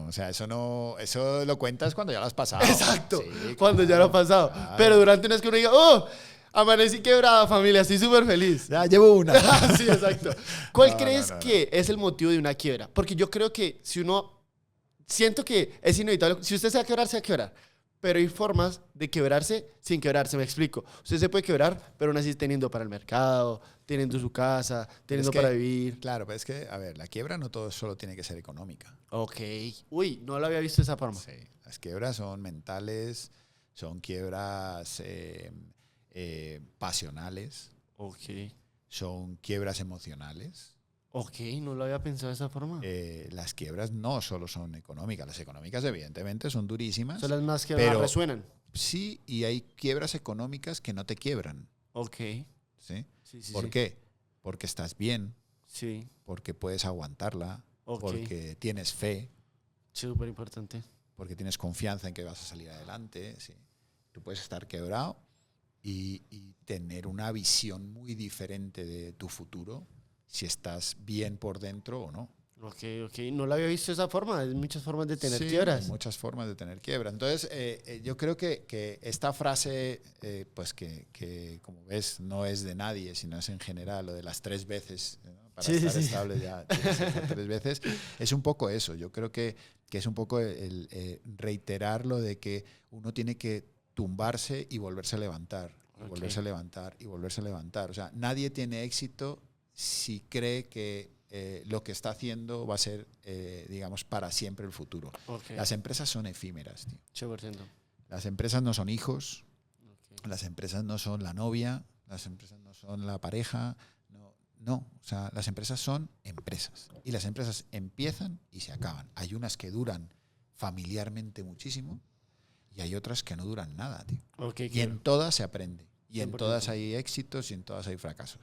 O sea, eso lo cuentas cuando ya lo has pasado. Exacto, sí, cuando ya lo has pasado. Claro. Pero durante una vez que uno diga, amanecí quebrada, familia, estoy súper feliz. Ya llevo una. Sí, exacto. ¿Cuál crees que es el motivo de una quiebra? Porque yo creo que siento que es inevitable. Si usted se va a quebrar, se va a quebrar. Pero hay formas de quebrarse sin quebrarse, me explico. Usted se puede quebrar, pero aún así teniendo para el mercado, teniendo su casa, teniendo para vivir. Claro, pero es que, a ver, la quiebra no todo solo tiene que ser económica. Uy, no lo había visto de esa forma. Sí, las quiebras son mentales, son quiebras pasionales, son quiebras emocionales. No lo había pensado de esa forma. Las quiebras no solo son económicas, las económicas evidentemente son durísimas. Son las más que más resuenan. Sí, y hay quiebras económicas que no te quiebran. ¿Sí? ¿Por qué? Porque estás bien, porque puedes aguantarla, porque tienes fe. Súper importante. Porque tienes confianza en que vas a salir adelante. Sí. Tú puedes estar quebrado y tener una visión muy diferente de tu futuro si estás bien por dentro o no. No lo había visto de esa forma. Hay muchas formas de tener quiebras. Hay muchas formas de tener quiebras. Entonces, yo creo que esta frase, pues que como ves, no es de nadie, sino es en general, lo de las 3 veces, ¿no? Para estar estable ya tienes que hacer 3 veces, es un poco eso. Yo creo que es un poco el reiterar lo de que uno tiene que tumbarse y volverse a levantar, y volverse a levantar, y volverse a levantar. O sea, nadie tiene éxito si cree que lo que está haciendo va a ser, digamos, para siempre el futuro. Las empresas son efímeras, tío. 8%. Las empresas no son hijos, las empresas no son la novia, las empresas no son la pareja, no. O sea, las empresas son empresas. Y las empresas empiezan y se acaban. Hay unas que duran familiarmente muchísimo y hay otras que no duran nada, tío. Y en todas se aprende. Y en todas hay éxitos y en todas hay fracasos.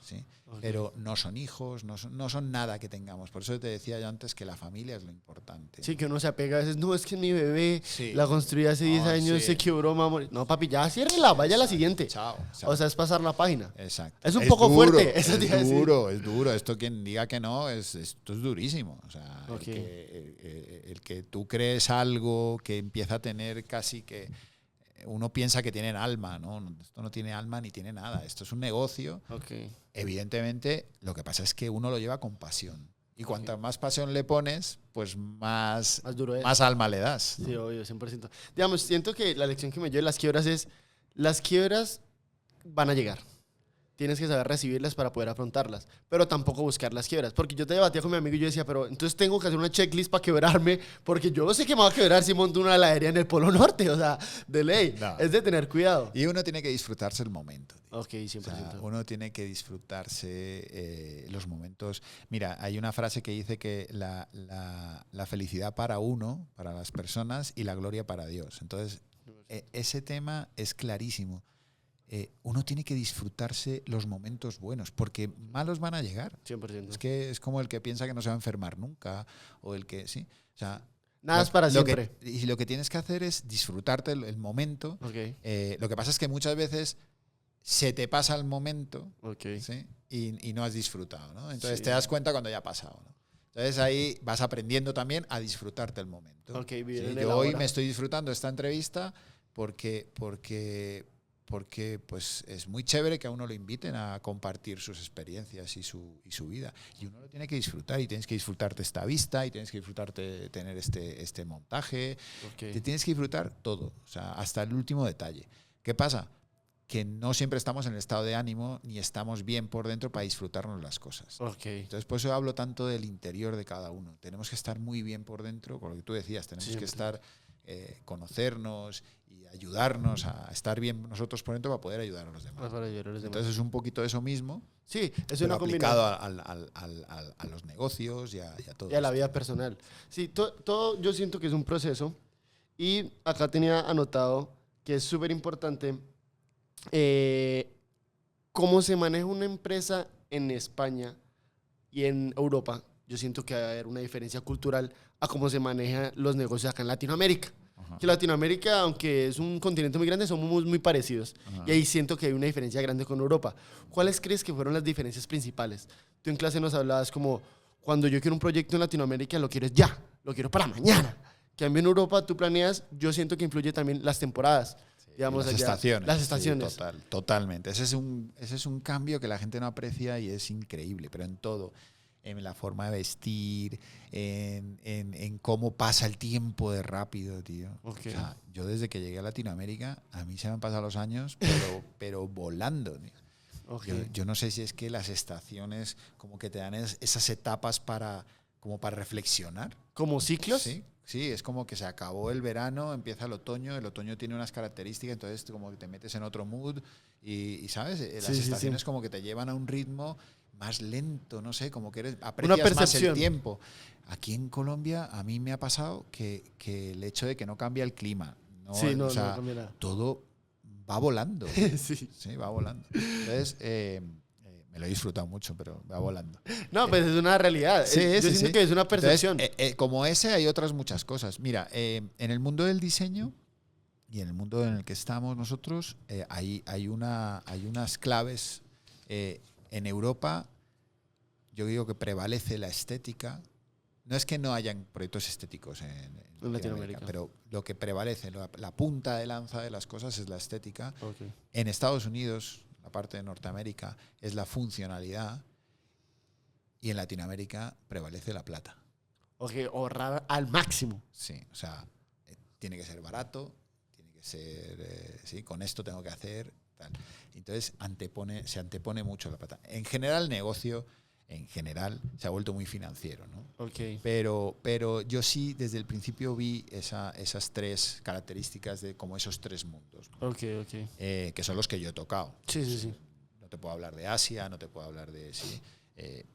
¿Sí? Pero no son hijos, no son nada que tengamos. Por eso te decía yo antes que la familia es lo importante. Sí, que uno se apega a veces, no, es que mi bebé la construí hace 10 años, se quebró, mamá. No, papi, ya ciérrela, vaya a la siguiente. Chao. O sea, es pasar la página. Exacto. Es un poco duro, fuerte. Es duro. Esto quien diga que no, esto es durísimo. O sea, el que tú crees algo que empieza a tener casi que... Uno piensa que tienen alma, ¿no? Esto no tiene alma ni tiene nada. Esto es un negocio. Evidentemente, lo que pasa es que uno lo lleva con pasión. Y cuanta más pasión le pones, pues más duro es. Más alma le das, ¿no? Sí, obvio, 100%. Digamos, siento que la lección que me llevo de las quiebras es, las quiebras van a llegar. tienes que saber recibirlas para poder afrontarlas, pero tampoco buscar las quiebras. Porque yo te debatía con mi amigo y yo decía, pero entonces tengo que hacer una checklist para quebrarme, porque yo sé que me va a quebrar si monto una heladería en el Polo Norte, o sea, de ley. No. Es de tener cuidado. Y uno tiene que disfrutarse el momento. Tío. Ok, 100%. O sea, uno tiene que disfrutarse los momentos. Mira, hay una frase que dice que la felicidad para uno, para las personas, y la gloria para Dios. Entonces, ese tema es clarísimo. Uno tiene que disfrutarse los momentos buenos, porque malos van a llegar. 100%. Es que es como el que piensa que no se va a enfermar nunca, o el que, sí. O sea, nada es para siempre. Y lo que tienes que hacer es disfrutarte el momento. Okay. Lo que pasa es que muchas veces se te pasa el momento, Okay. ¿sí? y no has disfrutado, ¿no? Entonces Sí. te das cuenta cuando ya ha pasado, ¿no? Entonces ahí vas aprendiendo también a disfrutarte el momento. Okay, ¿Sí? en Yo hoy me estoy disfrutando esta entrevista porque pues es muy chévere que a uno lo inviten a compartir sus experiencias y su vida. Y uno lo tiene que disfrutar, y tienes que disfrutarte esta vista, y tienes que disfrutarte tener este montaje. Okay. Te tienes que disfrutar todo, o sea, hasta el último detalle. ¿Qué pasa? Que no siempre estamos en el estado de ánimo ni estamos bien por dentro para disfrutarnos las cosas. Okay. Entonces, por eso hablo tanto del interior de cada uno. Tenemos que estar muy bien por dentro, con lo que tú decías, tenemos que estar, conocernos y ayudarnos a estar bien nosotros por dentro para poder ayudar a los demás. Entonces, es un poquito eso mismo. Sí, es una una aplicado combinación. a los negocios y a todo. Y a la vida personal. Sí, todo yo siento que es un proceso. Y acá tenía anotado que es súper importante cómo se maneja una empresa en España y en Europa. Yo siento que va a haber una diferencia cultural a cómo se manejan los negocios acá en Latinoamérica. Ajá. Que Latinoamérica, aunque es un continente muy grande, somos muy parecidos. Ajá. Y ahí siento que hay una diferencia grande con Europa. ¿Cuáles crees que fueron las diferencias principales? Tú en clase nos hablabas como, cuando yo quiero un proyecto en Latinoamérica, lo quiero ya, lo quiero para mañana. Que en Europa tú planeas, yo siento que influye también las temporadas. Digamos, las allá, estaciones. Las estaciones. Sí, totalmente. Ese es un cambio que la gente no aprecia y es increíble, pero en todo. En la forma de vestir, en cómo pasa el tiempo de rápido, tío. Okay. O sea, yo desde que llegué a Latinoamérica, a mí se me han pasado los años, pero volando, tío. Okay. Yo no sé si es que las estaciones como que te dan esas etapas como para reflexionar. ¿Como ciclos? Sí, es como que se acabó el verano, empieza el otoño tiene unas características, entonces como que te metes en otro mood y ¿sabes? Las estaciones como que te llevan a un ritmo más lento, no sé, como que aprecias más el tiempo. Aquí en Colombia a mí me ha pasado que el hecho de que no cambia el clima, no cambia nada. Todo va volando. Sí, va volando. Entonces, me lo he disfrutado mucho, pero va volando. No, pues es una realidad. Yo siento que es una percepción. Entonces, como ese hay otras muchas cosas. Mira, en el mundo del diseño y en el mundo en el que estamos nosotros, hay unas claves. En Europa, yo digo que prevalece la estética. No es que no hayan proyectos estéticos en Latinoamérica, pero lo que prevalece, la punta de lanza de las cosas es la estética. Okay. En Estados Unidos, la parte de Norteamérica, es la funcionalidad, y en Latinoamérica prevalece la plata. Ok, ahorrar al máximo. Sí, o sea, tiene que ser barato, tiene que ser, sí, con esto tengo que hacer, tal. Entonces se antepone mucho la plata. En general, el negocio, se ha vuelto muy financiero, ¿no? Okay. Pero yo sí, desde el principio vi esas tres características de como esos tres mundos, ¿no? Okay. Que son los que yo he tocado. Sí. No te puedo hablar de Asia, no te puedo hablar de... Sí,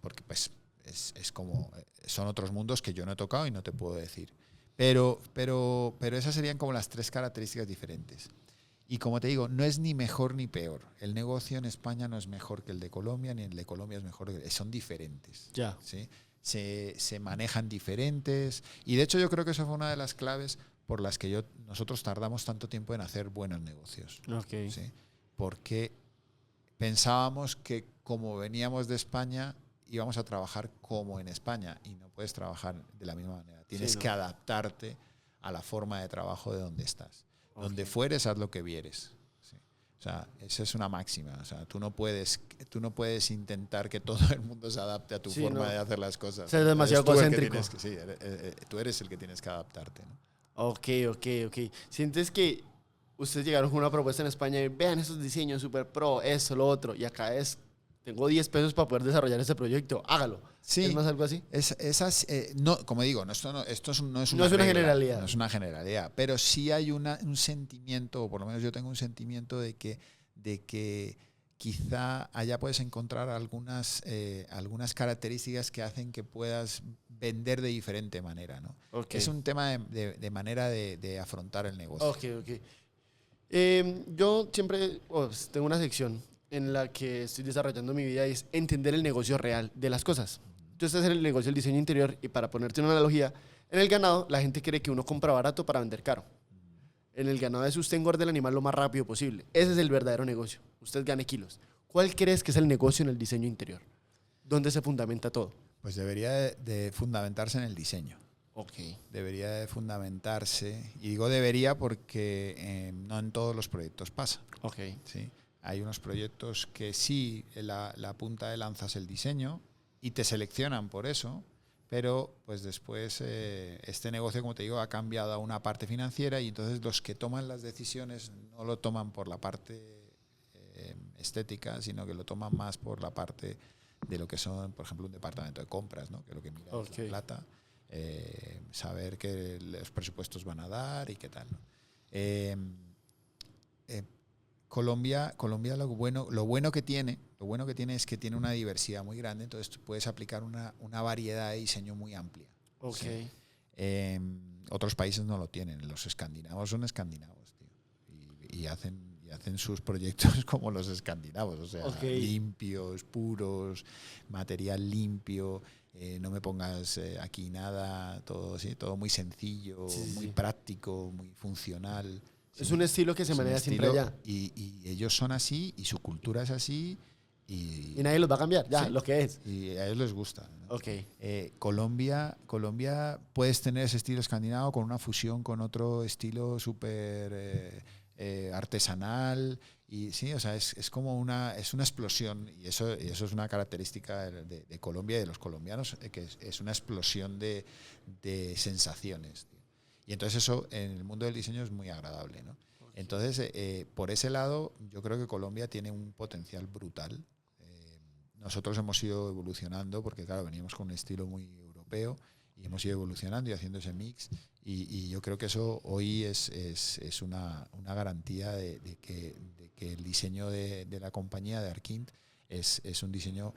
porque pues es como... son otros mundos que yo no he tocado y no te puedo decir. Pero esas serían como las tres características diferentes. Y como te digo, no es ni mejor ni peor. El negocio en España no es mejor que el de Colombia, ni el de Colombia es mejor que son diferentes. Ya. ¿Sí? Se manejan diferentes. Y de hecho yo creo que eso fue una de las claves por las que nosotros tardamos tanto tiempo en hacer buenos negocios. Okay. ¿Sí? Porque pensábamos que como veníamos de España íbamos a trabajar como en España, y no puedes trabajar de la misma manera. Tienes que adaptarte a la forma de trabajo de donde estás. Okay. Donde fueres, haz lo que vieres. ¿Sí? O sea, esa es una máxima. O sea, tú no puedes intentar que todo el mundo se adapte a tu forma de hacer las cosas. Ser demasiado egocéntrico. Tú eres el que tienes que adaptarte, ¿no? Ok. ¿Sientes que ustedes llegaron con una propuesta en España y vean esos diseños super pro, eso, lo otro, y acá tengo 10 pesos para poder desarrollar este proyecto, hágalo. Sí. ¿Es más algo así? No, como digo, esto no es una regla, generalidad. No es una generalidad, pero sí hay un sentimiento, o por lo menos yo tengo un sentimiento de que quizá allá puedes encontrar algunas características que hacen que puedas vender de diferente manera, ¿no? Okay. Es un tema de manera de afrontar el negocio. Ok. Yo siempre tengo una sección en la que estoy desarrollando mi vida y es entender el negocio real de las cosas. Tú estás en el negocio del diseño interior y para ponerte una analogía, en el ganado la gente cree que uno compra barato para vender caro. En el ganado es usted engorde el animal lo más rápido posible. Ese es el verdadero negocio. Usted gane kilos. ¿Cuál crees que es el negocio en el diseño interior? ¿Dónde se fundamenta todo? Pues debería de fundamentarse en el diseño. Ok. Debería de fundamentarse, y digo debería porque no en todos los proyectos pasa. Ok. ¿Sí? Hay unos proyectos que sí, la punta de lanza es el diseño y te seleccionan por eso, pero pues después este negocio, como te digo, ha cambiado a una parte financiera y entonces los que toman las decisiones no lo toman por la parte estética, sino que lo toman más por la parte de lo que son, por ejemplo, un departamento de compras, ¿no? Que lo que mira es la plata, saber qué los presupuestos van a dar y qué tal, ¿no? Colombia lo bueno que tiene es que tiene una diversidad muy grande, entonces tú puedes aplicar una variedad de diseño muy amplia. Okay. ¿Sí? Otros países no lo tienen. Los escandinavos son escandinavos, tío, y hacen sus proyectos como los escandinavos, o sea, limpios, puros, material limpio, no me pongas aquí nada, todo, ¿sí? Todo muy sencillo, muy práctico, muy funcional. Es un estilo que se maneja siempre allá. Y ellos son así, y su cultura es así. Y nadie los va a cambiar, ya, lo que es. Y a ellos les gusta, ¿no? Okay. Colombia puedes tener ese estilo escandinavo con una fusión con otro estilo súper artesanal. Y sí, o sea, es como una explosión. Y eso es una característica de Colombia y de los colombianos, que es una explosión de sensaciones. Y entonces eso en el mundo del diseño es muy agradable, ¿no? Okay. Entonces, por ese lado, yo creo que Colombia tiene un potencial brutal. Nosotros hemos ido evolucionando, porque claro, veníamos con un estilo muy europeo y hemos ido evolucionando y haciendo ese mix. Y yo creo que eso hoy es una garantía de que el diseño de la compañía, de Arquint, es un diseño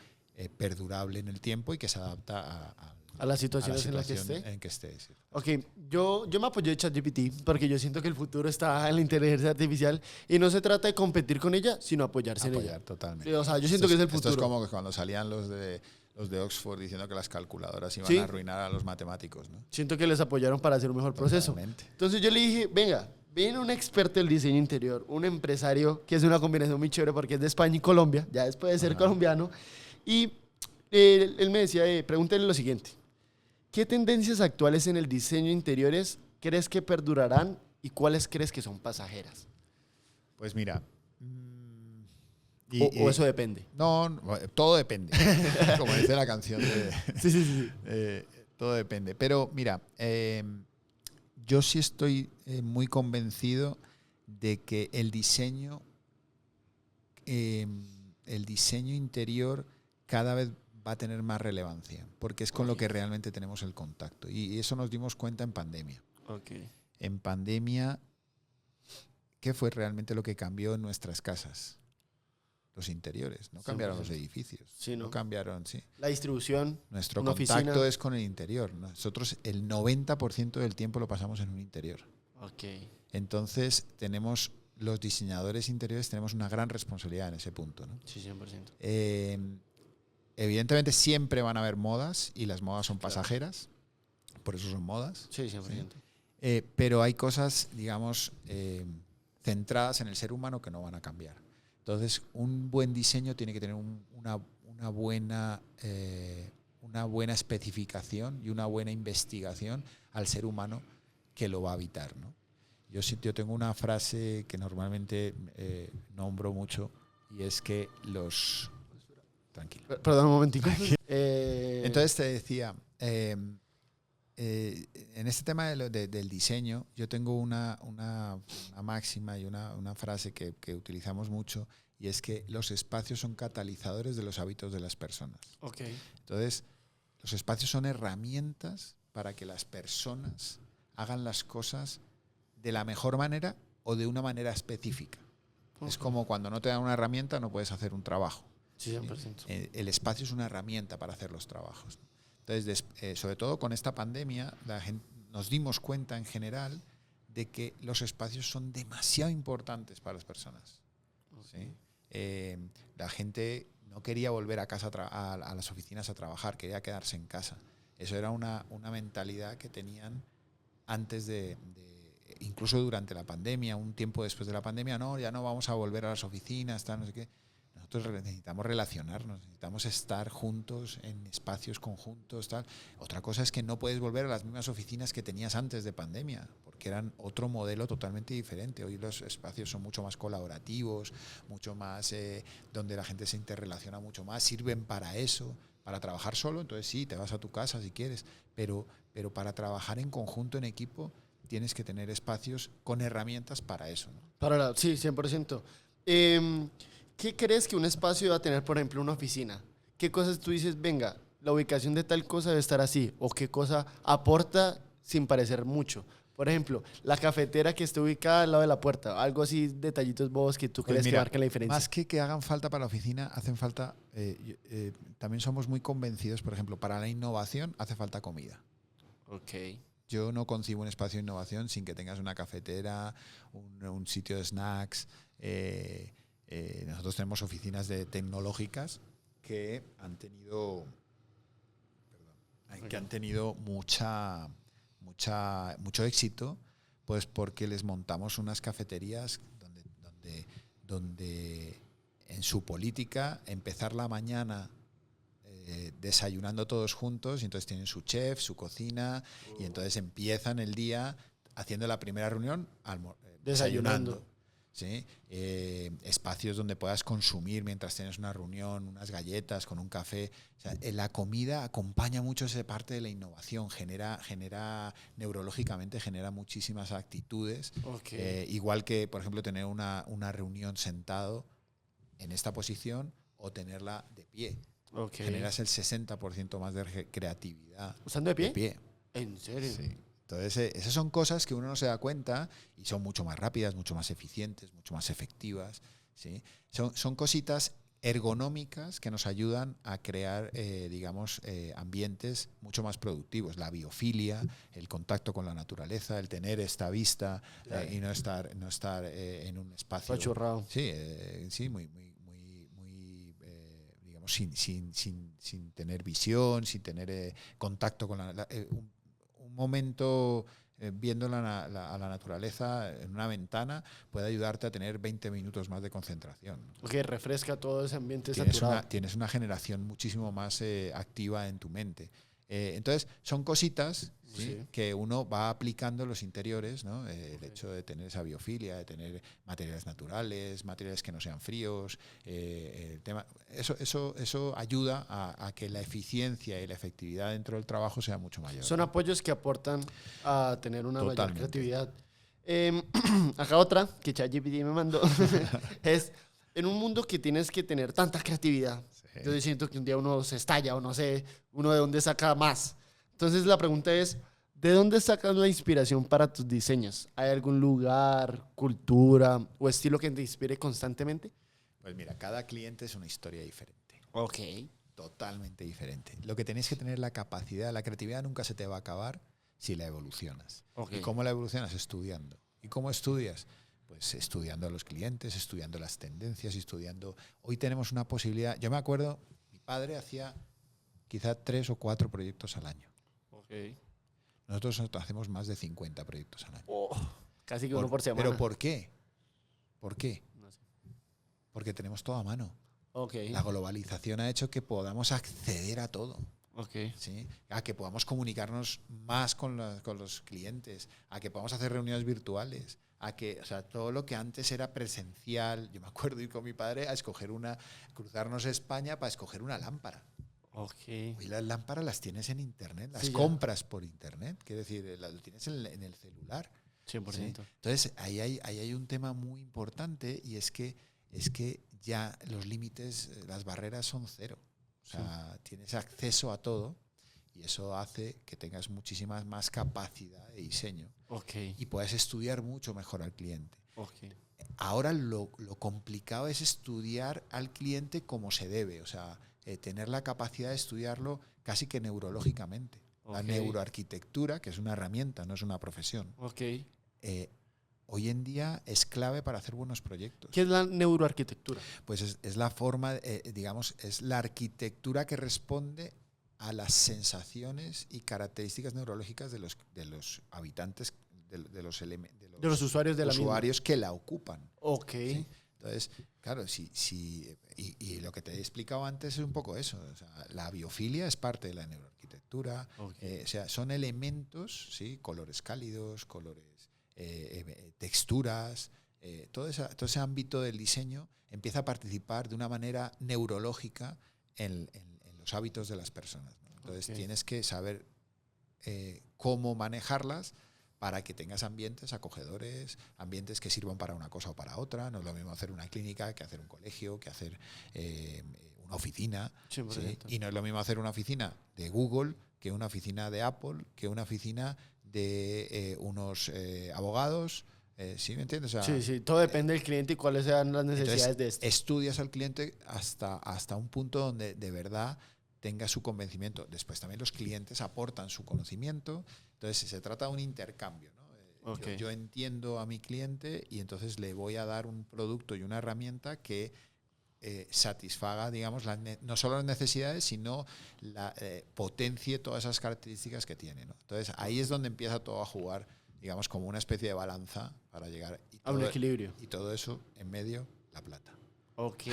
perdurable en el tiempo y que se adapta a la situación en la que esté. Sí. Ok, yo me apoyo de ChatGPT porque yo siento que el futuro está en la inteligencia artificial y no se trata de competir con ella, sino apoyarse en ella. Totalmente. Sí, o sea, yo siento que es el futuro. Esto es como que cuando salían los de Oxford diciendo que las calculadoras iban a arruinar a los matemáticos, ¿no? Siento que les apoyaron para hacer un mejor proceso. Entonces yo le dije, venga, viene un experto del diseño interior, un empresario que es una combinación muy chévere porque es de España y Colombia, ya después de ser colombiano, y él me decía, pregúntele lo siguiente. ¿Qué tendencias actuales en el diseño interiores crees que perdurarán y cuáles crees que son pasajeras? Pues mira. ¿O eso depende? No, todo depende. Como dice la canción. Sí. Todo depende. Pero mira, yo sí estoy muy convencido de que el diseño interior cada vez va a tener más relevancia, porque es con lo que realmente tenemos el contacto. Y eso nos dimos cuenta en pandemia. Okay. En pandemia, ¿qué fue realmente lo que cambió en nuestras casas? Los interiores. No cambiaron los edificios. Sí, ¿no? No cambiaron, sí. La distribución. Nuestro contacto es con el interior. Nosotros el 90% del tiempo lo pasamos en un interior. Okay. Entonces, los diseñadores interiores tenemos una gran responsabilidad en ese punto, ¿no? Sí, 100%. Evidentemente siempre van a haber modas y las modas son pasajeras, por eso son modas. Sí, 100%. ¿Sí? Pero hay cosas, digamos, centradas en el ser humano que no van a cambiar. Entonces, un buen diseño tiene que tener una buena especificación y una buena investigación al ser humano que lo va a habitar, ¿no? Yo tengo una frase que normalmente nombro mucho y es que Tranquilo. Perdón un momentico. Entonces te decía, en este tema del diseño, yo tengo una máxima y una frase que utilizamos mucho, y es que los espacios son catalizadores de los hábitos de las personas. Okay. Entonces, los espacios son herramientas para que las personas hagan las cosas de la mejor manera o de una manera específica. Okay. Es como cuando no te dan una herramienta, no puedes hacer un trabajo. Sí, 100%. El espacio es una herramienta para hacer los trabajos. Entonces, sobre todo con esta pandemia, la gente, nos dimos cuenta en general de que los espacios son demasiado importantes para las personas. Okay. ¿Sí? La gente no quería volver a casa a las oficinas a trabajar, quería quedarse en casa. Eso era una mentalidad que tenían antes incluso durante la pandemia, un tiempo después de la pandemia, no, ya no vamos a volver a las oficinas, tal, no sé qué. Nosotros necesitamos relacionarnos, necesitamos estar juntos en espacios conjuntos, tal. Otra cosa es que no puedes volver a las mismas oficinas que tenías antes de pandemia, porque eran otro modelo totalmente diferente. Hoy los espacios son mucho más colaborativos, mucho más donde la gente se interrelaciona mucho más, sirven para eso, para trabajar solo, entonces sí, te vas a tu casa si quieres, pero para trabajar en conjunto, en equipo, tienes que tener espacios con herramientas para eso, ¿no? Sí, 100%. ¿Qué crees que un espacio va a tener, por ejemplo, una oficina? ¿Qué cosas tú dices, venga, la ubicación de tal cosa debe estar así? ¿O qué cosa aporta sin parecer mucho? Por ejemplo, la cafetera que esté ubicada al lado de la puerta. Algo así, detallitos bobos que tú crees que marcan la diferencia. Más que hagan falta para la oficina, hacen falta... también somos muy convencidos, por ejemplo, para la innovación hace falta comida. Ok. Yo no concibo un espacio de innovación sin que tengas una cafetera, un sitio de snacks... nosotros tenemos oficinas tecnológicas que han tenido mucho éxito, pues porque les montamos unas cafeterías donde en su política empezar la mañana desayunando todos juntos, y entonces tienen su chef, su cocina, y entonces empiezan el día haciendo la primera reunión desayunando. ¿Sí? Espacios donde puedas consumir mientras tienes una reunión, unas galletas con un café. O sea, la comida acompaña mucho esa parte de la innovación, genera neurológicamente, genera muchísimas actitudes. Okay. Igual que, por ejemplo, tener una reunión sentado en esta posición o tenerla de pie. Okay. Generas el 60% más de creatividad. ¿Usando de pie? De pie. ¿En serio? Sí. Entonces, esas son cosas que uno no se da cuenta y son mucho más rápidas, mucho más eficientes, mucho más efectivas, ¿sí? Son cositas ergonómicas que nos ayudan a crear, ambientes mucho más productivos. La biofilia, el contacto con la naturaleza, el tener esta vista y no estar en un espacio... Achurrado. Sí, muy digamos, sin tener visión, sin tener contacto con un momento viendo a la naturaleza en una ventana puede ayudarte a tener 20 minutos más de concentración. Que refresca todo ese ambiente saturado. Tienes una generación muchísimo más activa en tu mente. Entonces, son cositas, ¿sí? Que uno va aplicando en los interiores, ¿no? El hecho de tener esa biofilia, de tener materiales naturales, materiales que no sean fríos. El tema, eso ayuda a que la eficiencia y la efectividad dentro del trabajo sea mucho mayor. Son apoyos que aportan a tener una Totalmente. mayor creatividad. Acá otra que ChatGPT me mandó es, en un mundo que tienes que tener tanta creatividad, yo siento que un día uno se estalla o no sé, uno de dónde saca más. Entonces la pregunta es, ¿de dónde sacas la inspiración para tus diseños? ¿Hay algún lugar, cultura o estilo que te inspire constantemente? Pues mira, cada cliente es una historia diferente. Ok. Totalmente diferente. Lo que tenéis que tener la capacidad, la creatividad nunca se te va a acabar si la evolucionas. Okay. ¿Y cómo la evolucionas? Estudiando. ¿Y cómo estudias? Pues estudiando a los clientes, estudiando las tendencias, estudiando... Hoy tenemos una posibilidad... Yo me acuerdo, mi padre hacía quizá 3 o 4 proyectos al año. Okay. Nosotros hacemos más de 50 proyectos al año. Casi que uno por semana. ¿Pero por qué? ¿Por qué? No sé. Porque tenemos todo a mano. Okay. La globalización ha hecho que podamos acceder a todo. Okay. ¿Sí? A que podamos comunicarnos más con los clientes, a que podamos hacer reuniones virtuales, a que, o sea, todo lo que antes era presencial. Yo me acuerdo ir con mi padre a cruzarnos España para escoger una lámpara. Ok. Hoy las lámparas las tienes en internet, las Sí, ya. compras por internet, quiere decir, lo tienes en el celular. 100%. ¿Sí? Entonces, ahí hay un tema muy importante y es que ya los límites, las barreras son cero. O sea, tienes acceso a todo y eso hace que tengas muchísima más capacidad de diseño Ok. y puedas estudiar mucho mejor al cliente. Ok. Ahora lo complicado es estudiar al cliente como se debe, o sea, tener la capacidad de estudiarlo casi que neurológicamente. La neuroarquitectura, que es una herramienta, no es una profesión, Ok. hoy en día es clave para hacer buenos proyectos. ¿Qué es la neuroarquitectura? Pues es la forma, digamos, es la arquitectura que responde a las sensaciones y características neurológicas de los habitantes, de los usuarios de la usuarios que la ocupan. Ok. ¿Sí? Entonces, claro, y lo que te he explicado antes es un poco eso. O sea, la biofilia es parte de la neuroarquitectura. Okay. O sea, son elementos, ¿sí? Colores cálidos, colores, texturas, todo ese ámbito del diseño empieza a participar de una manera neurológica en los hábitos de las personas, ¿no? Entonces tienes que saber cómo manejarlas para que tengas ambientes acogedores, ambientes que sirvan para una cosa o para otra. No es lo mismo hacer una clínica que hacer un colegio, que hacer una oficina. ¿Sí? Y no es lo mismo hacer una oficina de Google que una oficina de Apple, que una oficina de unos abogados. ¿Sí me entiendes? O sea, sí, todo depende del cliente y cuáles sean las necesidades de este. Estudias al cliente hasta un punto donde de verdad tenga su convencimiento. Después también los clientes aportan su conocimiento. Entonces se trata de un intercambio, ¿no? Yo entiendo a mi cliente y entonces le voy a dar un producto y una herramienta que satisfaga, digamos, no solo las necesidades, sino potencie todas esas características que tiene, ¿no? Entonces ahí es donde empieza todo a jugar, digamos, como una especie de balanza para llegar a un equilibrio. Y todo eso en medio, la plata. Ok.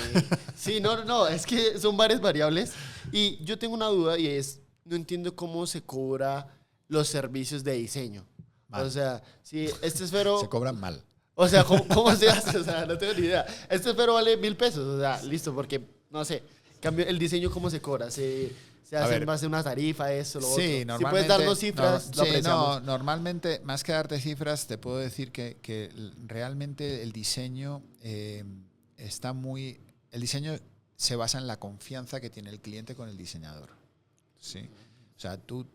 Sí, no, es que son varias variables. Y yo tengo una duda y es, no entiendo cómo se cobra los servicios de diseño. Mal. O sea, si este esfero... Se cobran mal. O sea, ¿cómo se hace? O sea, no tengo ni idea. Este esfero vale 1,000 pesos. O sea, listo, porque, no sé, cambio el diseño, ¿cómo se cobra? ¿Se hace en base a una tarifa, eso, lo otro? Normalmente. Si puedes darnos cifras, lo apreciamos. Normalmente, más que darte cifras, te puedo decir que realmente el diseño el diseño se basa en la confianza que tiene el cliente con el diseñador. ¿Sí? O sea, tu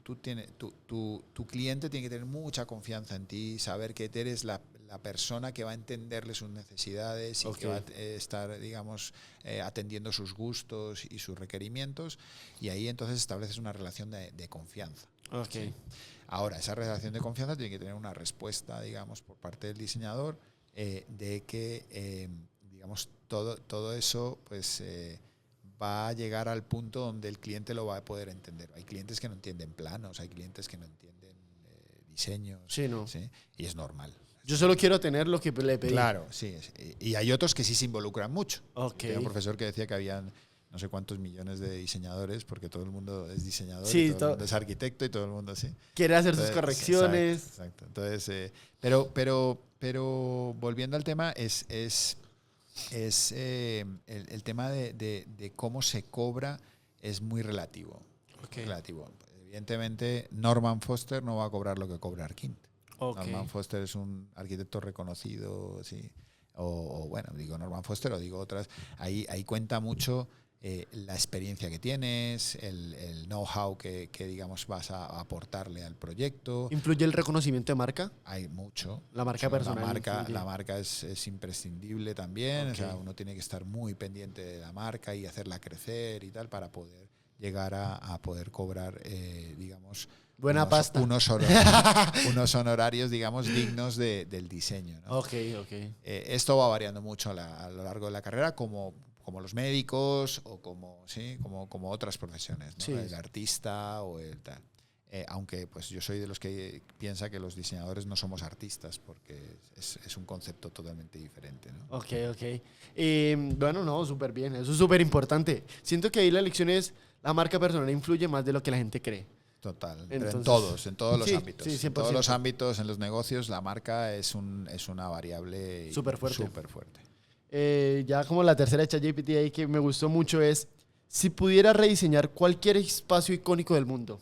cliente tiene que tener mucha confianza en ti, saber que eres la persona que va a entenderle sus necesidades y que va a estar, digamos, atendiendo sus gustos y sus requerimientos, y ahí entonces estableces una relación de confianza. ¿Sí? Ahora, esa relación de confianza tiene que tener una respuesta, digamos, por parte del diseñador, de que, digamos, todo eso, pues... va a llegar al punto donde el cliente lo va a poder entender. Hay clientes que no entienden planos, hay clientes que no entienden diseños. Sí, no. ¿Sí? Y es normal. Yo solo quiero tener lo que le pedí. Claro, sí. Y hay otros que sí se involucran mucho. Okay. Tenía un profesor que decía que habían no sé cuántos millones de diseñadores, porque todo el mundo es diseñador, sí, y todo el mundo es arquitecto y todo el mundo así. Quiere hacer sus correcciones. Exacto. Entonces, pero volviendo al tema, es el tema de cómo se cobra es muy relativo. Relativo. Evidentemente, Norman Foster no va a cobrar lo que cobra Arquint. Norman Foster es un arquitecto reconocido, ¿sí? O bueno, digo Norman Foster o digo otras. Ahí cuenta mucho la experiencia que tienes, el know-how que digamos vas a aportarle al proyecto. ¿Influye el reconocimiento de marca? Hay mucho. La marca personal. La marca es imprescindible también. O sea, uno tiene que estar muy pendiente de la marca y hacerla crecer y tal para poder llegar a poder cobrar, digamos, buena pasta. Unos honorarios, digamos, dignos del diseño, ¿no? Esto va variando mucho a lo largo de la carrera, como los médicos o como otras profesiones, ¿no? Sí. El artista o el tal. Aunque pues yo soy de los que piensa que los diseñadores no somos artistas, porque es un concepto totalmente diferente, ¿no? Bueno, no, súper bien. Eso es súper importante. Siento que ahí la lección es, la marca personal influye más de lo que la gente cree. Total. Entonces, en todos los ámbitos. Sí, en todos los ámbitos, en los negocios, la marca es una variable súper fuerte. Súper fuerte. Ya como la tercera de ChatGPT ahí que me gustó mucho es, Si pudiera rediseñar cualquier espacio icónico del mundo,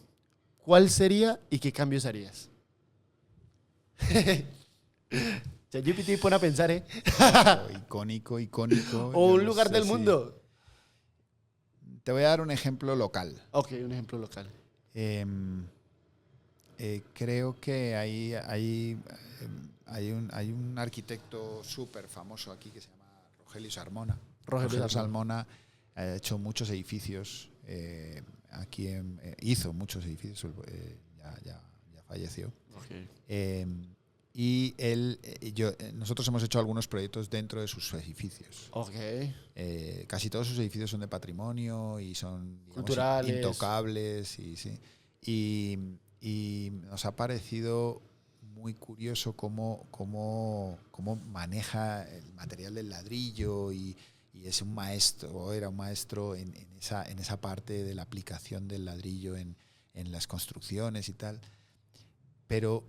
¿cuál sería y qué cambios harías? ChatGPT pone a pensar, ¿eh? Icónico. O yo un no lugar sé del si- mundo. Te voy a dar un ejemplo local. Ok, un ejemplo local. Creo que hay un arquitecto súper famoso aquí que se llama Rogelio Salmona. Rogelio Salmona ha hecho muchos edificios aquí, hizo muchos edificios, ya falleció. Okay. Y nosotros hemos hecho algunos proyectos dentro de sus edificios. Ok. Casi todos sus edificios son de patrimonio y son, digamos, Culturales. intocables. Y nos ha parecido muy curioso cómo maneja el material del ladrillo y es un maestro, o era un maestro en esa parte de la aplicación del ladrillo en las construcciones y tal. Pero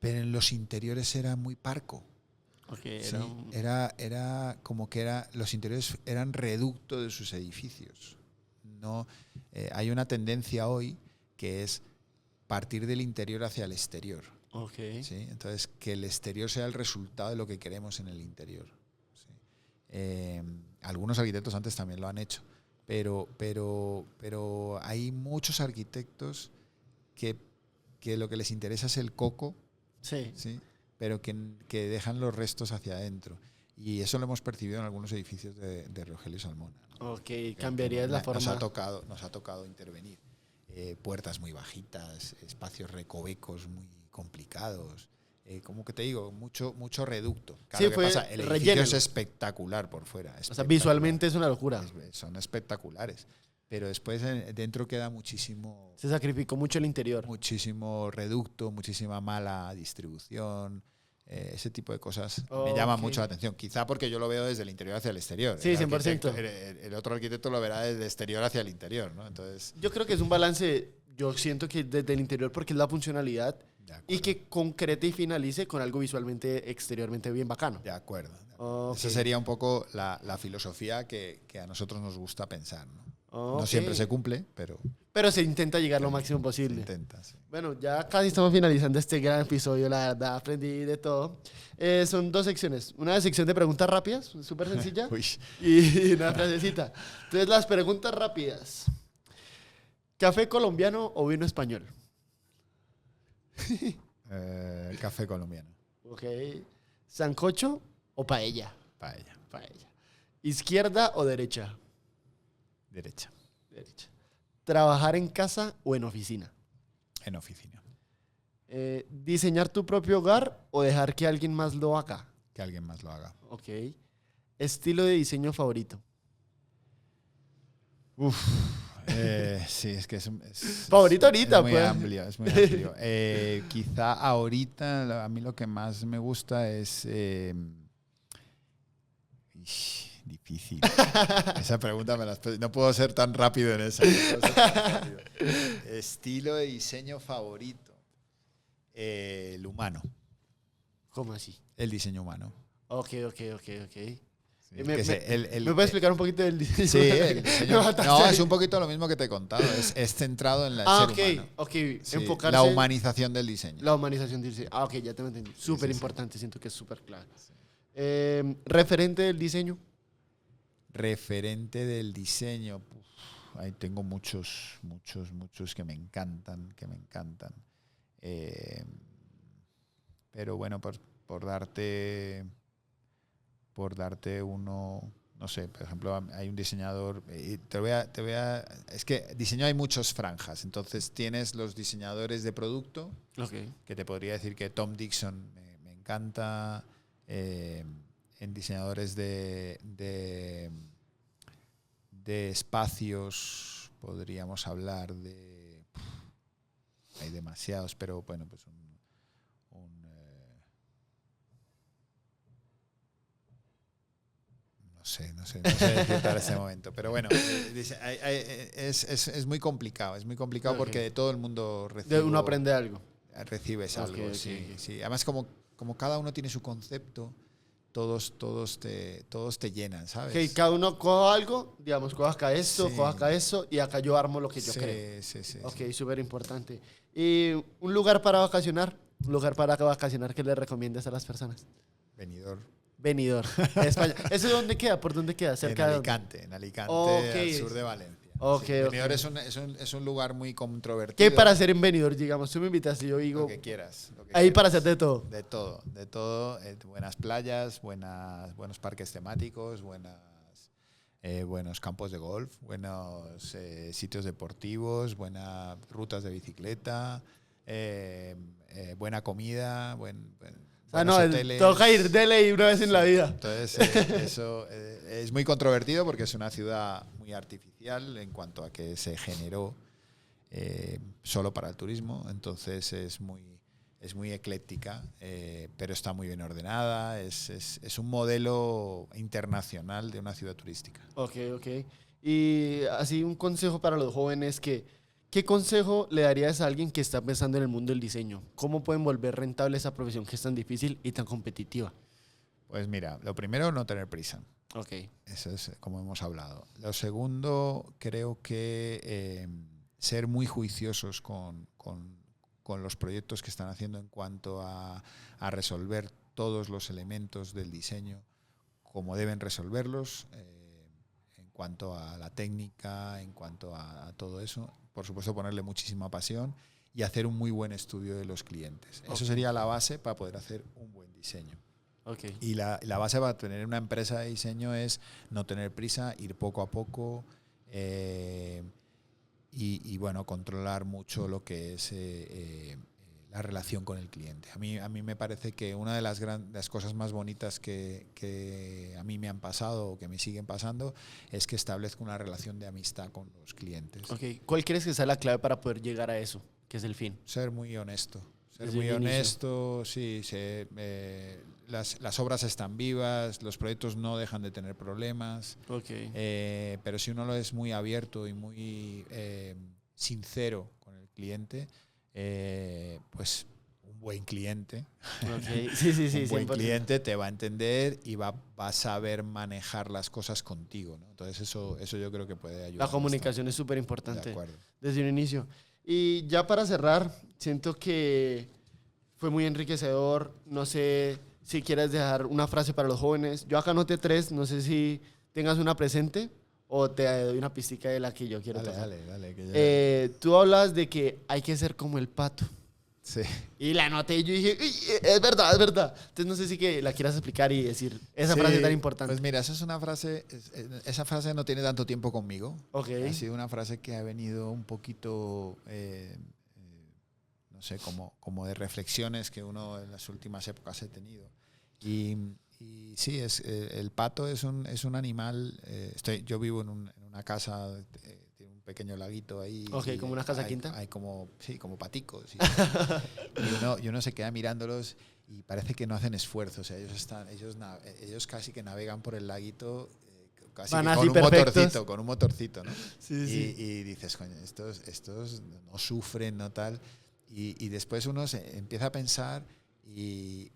en los interiores era muy parco. Okay, ¿sí? Era como que los interiores eran reducto de sus edificios. No, hay una tendencia hoy que es partir del interior hacia el exterior. Okay. ¿sí? Entonces, que el exterior sea el resultado de lo que queremos en el interior. ¿sí? Algunos arquitectos antes también lo han hecho, pero hay muchos arquitectos que lo que les interesa es el coco, sí. pero que dejan los restos hacia adentro. Y eso lo hemos percibido en algunos edificios de Rogelio Salmona, ¿no? Ok, cambiarías la forma. Nos ha tocado intervenir. Puertas muy bajitas, espacios recovecos muy complicados. Como que te digo, mucho reducto. Claro, sí, ¿qué pasa? El edificio es espectacular por fuera. O sea, visualmente es una locura. Son espectaculares. Pero después dentro queda muchísimo... Se sacrificó mucho el interior. Muchísimo reducto, muchísima mala distribución. Ese tipo de cosas me llaman mucho la atención. Quizá porque yo lo veo desde el interior hacia el exterior. Sí, 100%. El otro arquitecto lo verá desde el exterior hacia el interior, ¿no? Entonces, yo creo que es un balance, yo siento que desde el interior porque es la funcionalidad y que concrete y finalice con algo visualmente, exteriormente bien bacano. De acuerdo. Okay. Esa sería un poco la filosofía que a nosotros nos gusta pensar, ¿no? Okay. No siempre se cumple, pero se intenta llegar lo máximo posible. Se intenta, sí. Bueno, ya casi estamos finalizando este gran episodio, la verdad, aprendí de todo. Son 2 secciones. Una sección de preguntas rápidas, súper sencilla, y una frasecita. Entonces, las preguntas rápidas. ¿Café colombiano o vino español? Café colombiano. Ok. ¿Sancocho o paella? Paella. ¿Izquierda o derecha? Derecha. ¿Trabajar en casa o en oficina? En oficina. ¿Diseñar tu propio hogar o dejar que alguien más lo haga? Que alguien más lo haga. Ok. ¿Estilo de diseño favorito? Sí, es que favorito ahorita, es muy pues. amplio, es muy amplio. Quizá ahorita a mí lo que más me gusta es... difícil. Esa pregunta no puedo ser tan rápido en esa. Estilo de diseño favorito. El humano. ¿Cómo así? El diseño humano. Ok. Sí, ¿Me puedes explicar un poquito del diseño? Sí, el diseño. No, es un poquito lo mismo que te he contado. Es centrado en el ser humano. Ok. Sí, Enfocarse la humanización del diseño. La humanización del diseño. Ok, ya te lo entendí. Súper sí. importante, siento que es súper claro. Sí. ¿Referente del diseño? Referente del diseño. Ahí tengo muchos que me encantan. Pero bueno, por darte uno, no sé, por ejemplo, hay un diseñador, es que diseño hay muchas franjas, entonces tienes los diseñadores de producto, que te podría decir que Tom Dixon me encanta, en diseñadores de espacios podríamos hablar de... Hay demasiados, pero bueno, pues no sé decirte en este momento, pero bueno, es muy complicado, porque todo el mundo uno aprende algo. Recibes algo, sí. Además, como cada uno tiene su concepto, todos te llenan, ¿sabes? Que cada uno coja algo, digamos, coja acá esto, Sí. coja acá eso, y acá yo armo lo que yo creo. Sí. Ok, súper importante. ¿Y un lugar para vacacionar? Un lugar para vacacionar que le recomiendas a las personas. Benidorm. Benidorm, España. ¿Eso dónde queda? ¿Por dónde queda? ¿Cerca de dónde? En Alicante, Ok. al sur de Valencia. Ok, Sí, ok. Benidorm es un lugar muy controvertido. ¿Qué hay para hacer en Benidorm? Digamos, tú me invitas y yo digo, Lo que quieras. ahí para hacer de todo. De todo. Buenas playas, buenos parques temáticos, buenos campos de golf, buenos sitios deportivos, buenas rutas de bicicleta, buena comida, buenos hoteles. Toca ir de ley una vez en la vida. Entonces, eso es muy controvertido porque es una ciudad muy artificial en cuanto a que se generó solo para el turismo. Entonces, es muy ecléctica, pero está muy bien ordenada. Es un modelo internacional de una ciudad turística. Ok. Y así un consejo para los jóvenes ¿qué consejo le darías a alguien que está pensando en el mundo del diseño? ¿Cómo pueden volver rentable esa profesión que es tan difícil y tan competitiva? Pues mira, lo primero, no tener prisa. Ok. Eso es como hemos hablado. Lo segundo, creo que ser muy juiciosos con los proyectos que están haciendo en cuanto a resolver todos los elementos del diseño como deben resolverlos, en cuanto a la técnica, en cuanto a todo eso. Por supuesto, ponerle muchísima pasión y hacer un muy buen estudio de los clientes. Eso sería la base para poder hacer un buen diseño. Okay. Y la base para tener una empresa de diseño es no tener prisa, ir poco a poco y bueno, controlar mucho lo que es la relación con el cliente. A mí me parece que una de las cosas más bonitas que a mí me han pasado o que me siguen pasando es que establezco una relación de amistad con los clientes. Okay. ¿Cuál crees que sea la clave para poder llegar a eso, que es el fin? Ser muy honesto. Desde Muy el honesto, sí. Las obras están vivas, los proyectos no dejan de tener problemas. Okay. Pero si uno lo es muy abierto y muy sincero con el cliente, pues un buen cliente, Okay. Sí, un buen 100%. cliente te va a entender y va a saber manejar las cosas contigo, ¿no? Entonces eso yo creo que puede ayudar. La comunicación bastante. es súper importante. De acuerdo. Desde un inicio. Y ya para cerrar, siento que fue muy enriquecedor. No sé si quieres dejar una frase para los jóvenes. Yo acá anoté 3, no sé si tengas una presente o te doy una pistica de la que yo quiero tocar. Dale. Que Tú hablas de que hay que ser como el pato. sí. Y la anoté y yo dije, "Uy, es verdad. Entonces no sé si que la quieras explicar y decir esa frase tan importante. Pues mira, esa es una frase, esa frase no tiene tanto tiempo conmigo. Ok. Ha sido una frase que ha venido un poquito, no sé, como de reflexiones que uno en las últimas épocas ha tenido. Y sí, el pato es un animal. Yo vivo en una casa, tiene un pequeño laguito ahí. Ok, como una casa quinta. Hay como paticos. Y uno se queda mirándolos y parece que no hacen esfuerzo. O sea, ellos casi que navegan por el laguito casi Van que así perfectos. con un motorcito, ¿no? Sí. Y dices, coño, estos no sufren, no tal. Y después uno se empieza a pensar y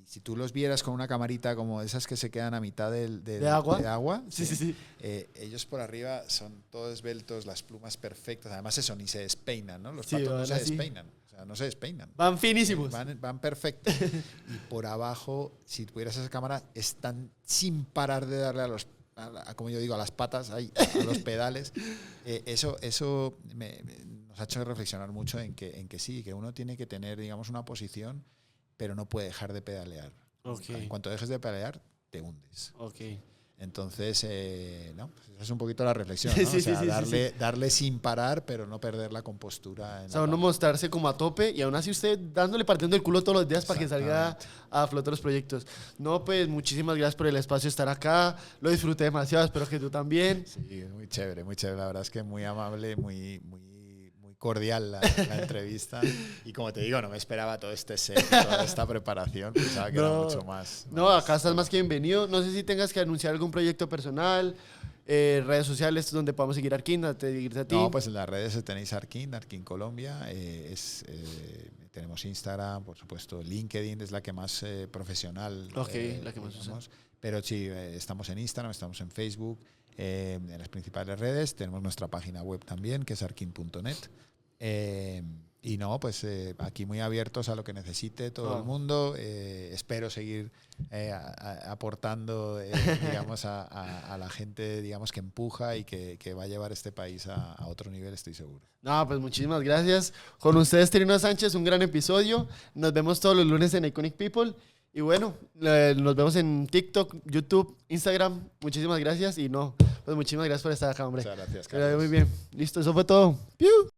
si tú los vieras con una camarita como esas que se quedan a mitad ¿De agua? Sí. Ellos por arriba son todos esbeltos, las plumas perfectas. Además eso, ni se despeinan, ¿no? Los Sí, patos no van se así. despeinan. O sea, no se despeinan. Van finísimos. Van perfectos. Y por abajo, si tuvieras esa cámara, están sin parar de darle como yo digo, a las patas, a los pedales. Eso nos ha hecho reflexionar mucho en que sí, que uno tiene que tener, digamos, una posición, pero no puede dejar de pedalear. Okay. En cuanto dejes de pedalear, te hundes. Okay. Entonces, no, pues esa es un poquito la reflexión, ¿no? Sí, o sea, sí. darle sin parar, pero no perder la compostura. O sea, uno mostrarse como a tope y aún así usted dándole partiendo el culo todos los días para que salga Exactamente. a flote los proyectos. No, pues muchísimas gracias por el espacio de estar acá. Lo disfruté demasiado, espero que tú también. Sí, muy chévere, muy chévere. La verdad es que muy amable, muy cordial la entrevista. Y como te digo, no me esperaba todo este set, toda esta preparación. Pensaba que era mucho más. No, acá estás más que bienvenido. No sé si tengas que anunciar algún proyecto personal, redes sociales donde podamos seguir seguirte a ti. No, pues en las redes tenéis Arkin Colombia. tenemos Instagram, por supuesto, LinkedIn es la que más profesional. La que más usamos. Pero sí, estamos en Instagram, estamos en Facebook, en las principales redes. Tenemos nuestra página web también, que es arkin.net. Y no, pues aquí muy abiertos a lo que necesite todo el mundo. Espero seguir aportando, digamos, a la gente, digamos, que empuja y que va a llevar este país a otro nivel, estoy seguro. No, pues muchísimas gracias. Con ustedes, Trino Sánchez, un gran episodio. Nos vemos todos los lunes en Iconic People. Y bueno, nos vemos en TikTok, YouTube, Instagram. Muchísimas gracias. Y no, pues muchísimas gracias por estar acá, hombre. Muchas gracias, Carlos. Carlos. Muy bien. Listo, eso fue todo. ¡Piu!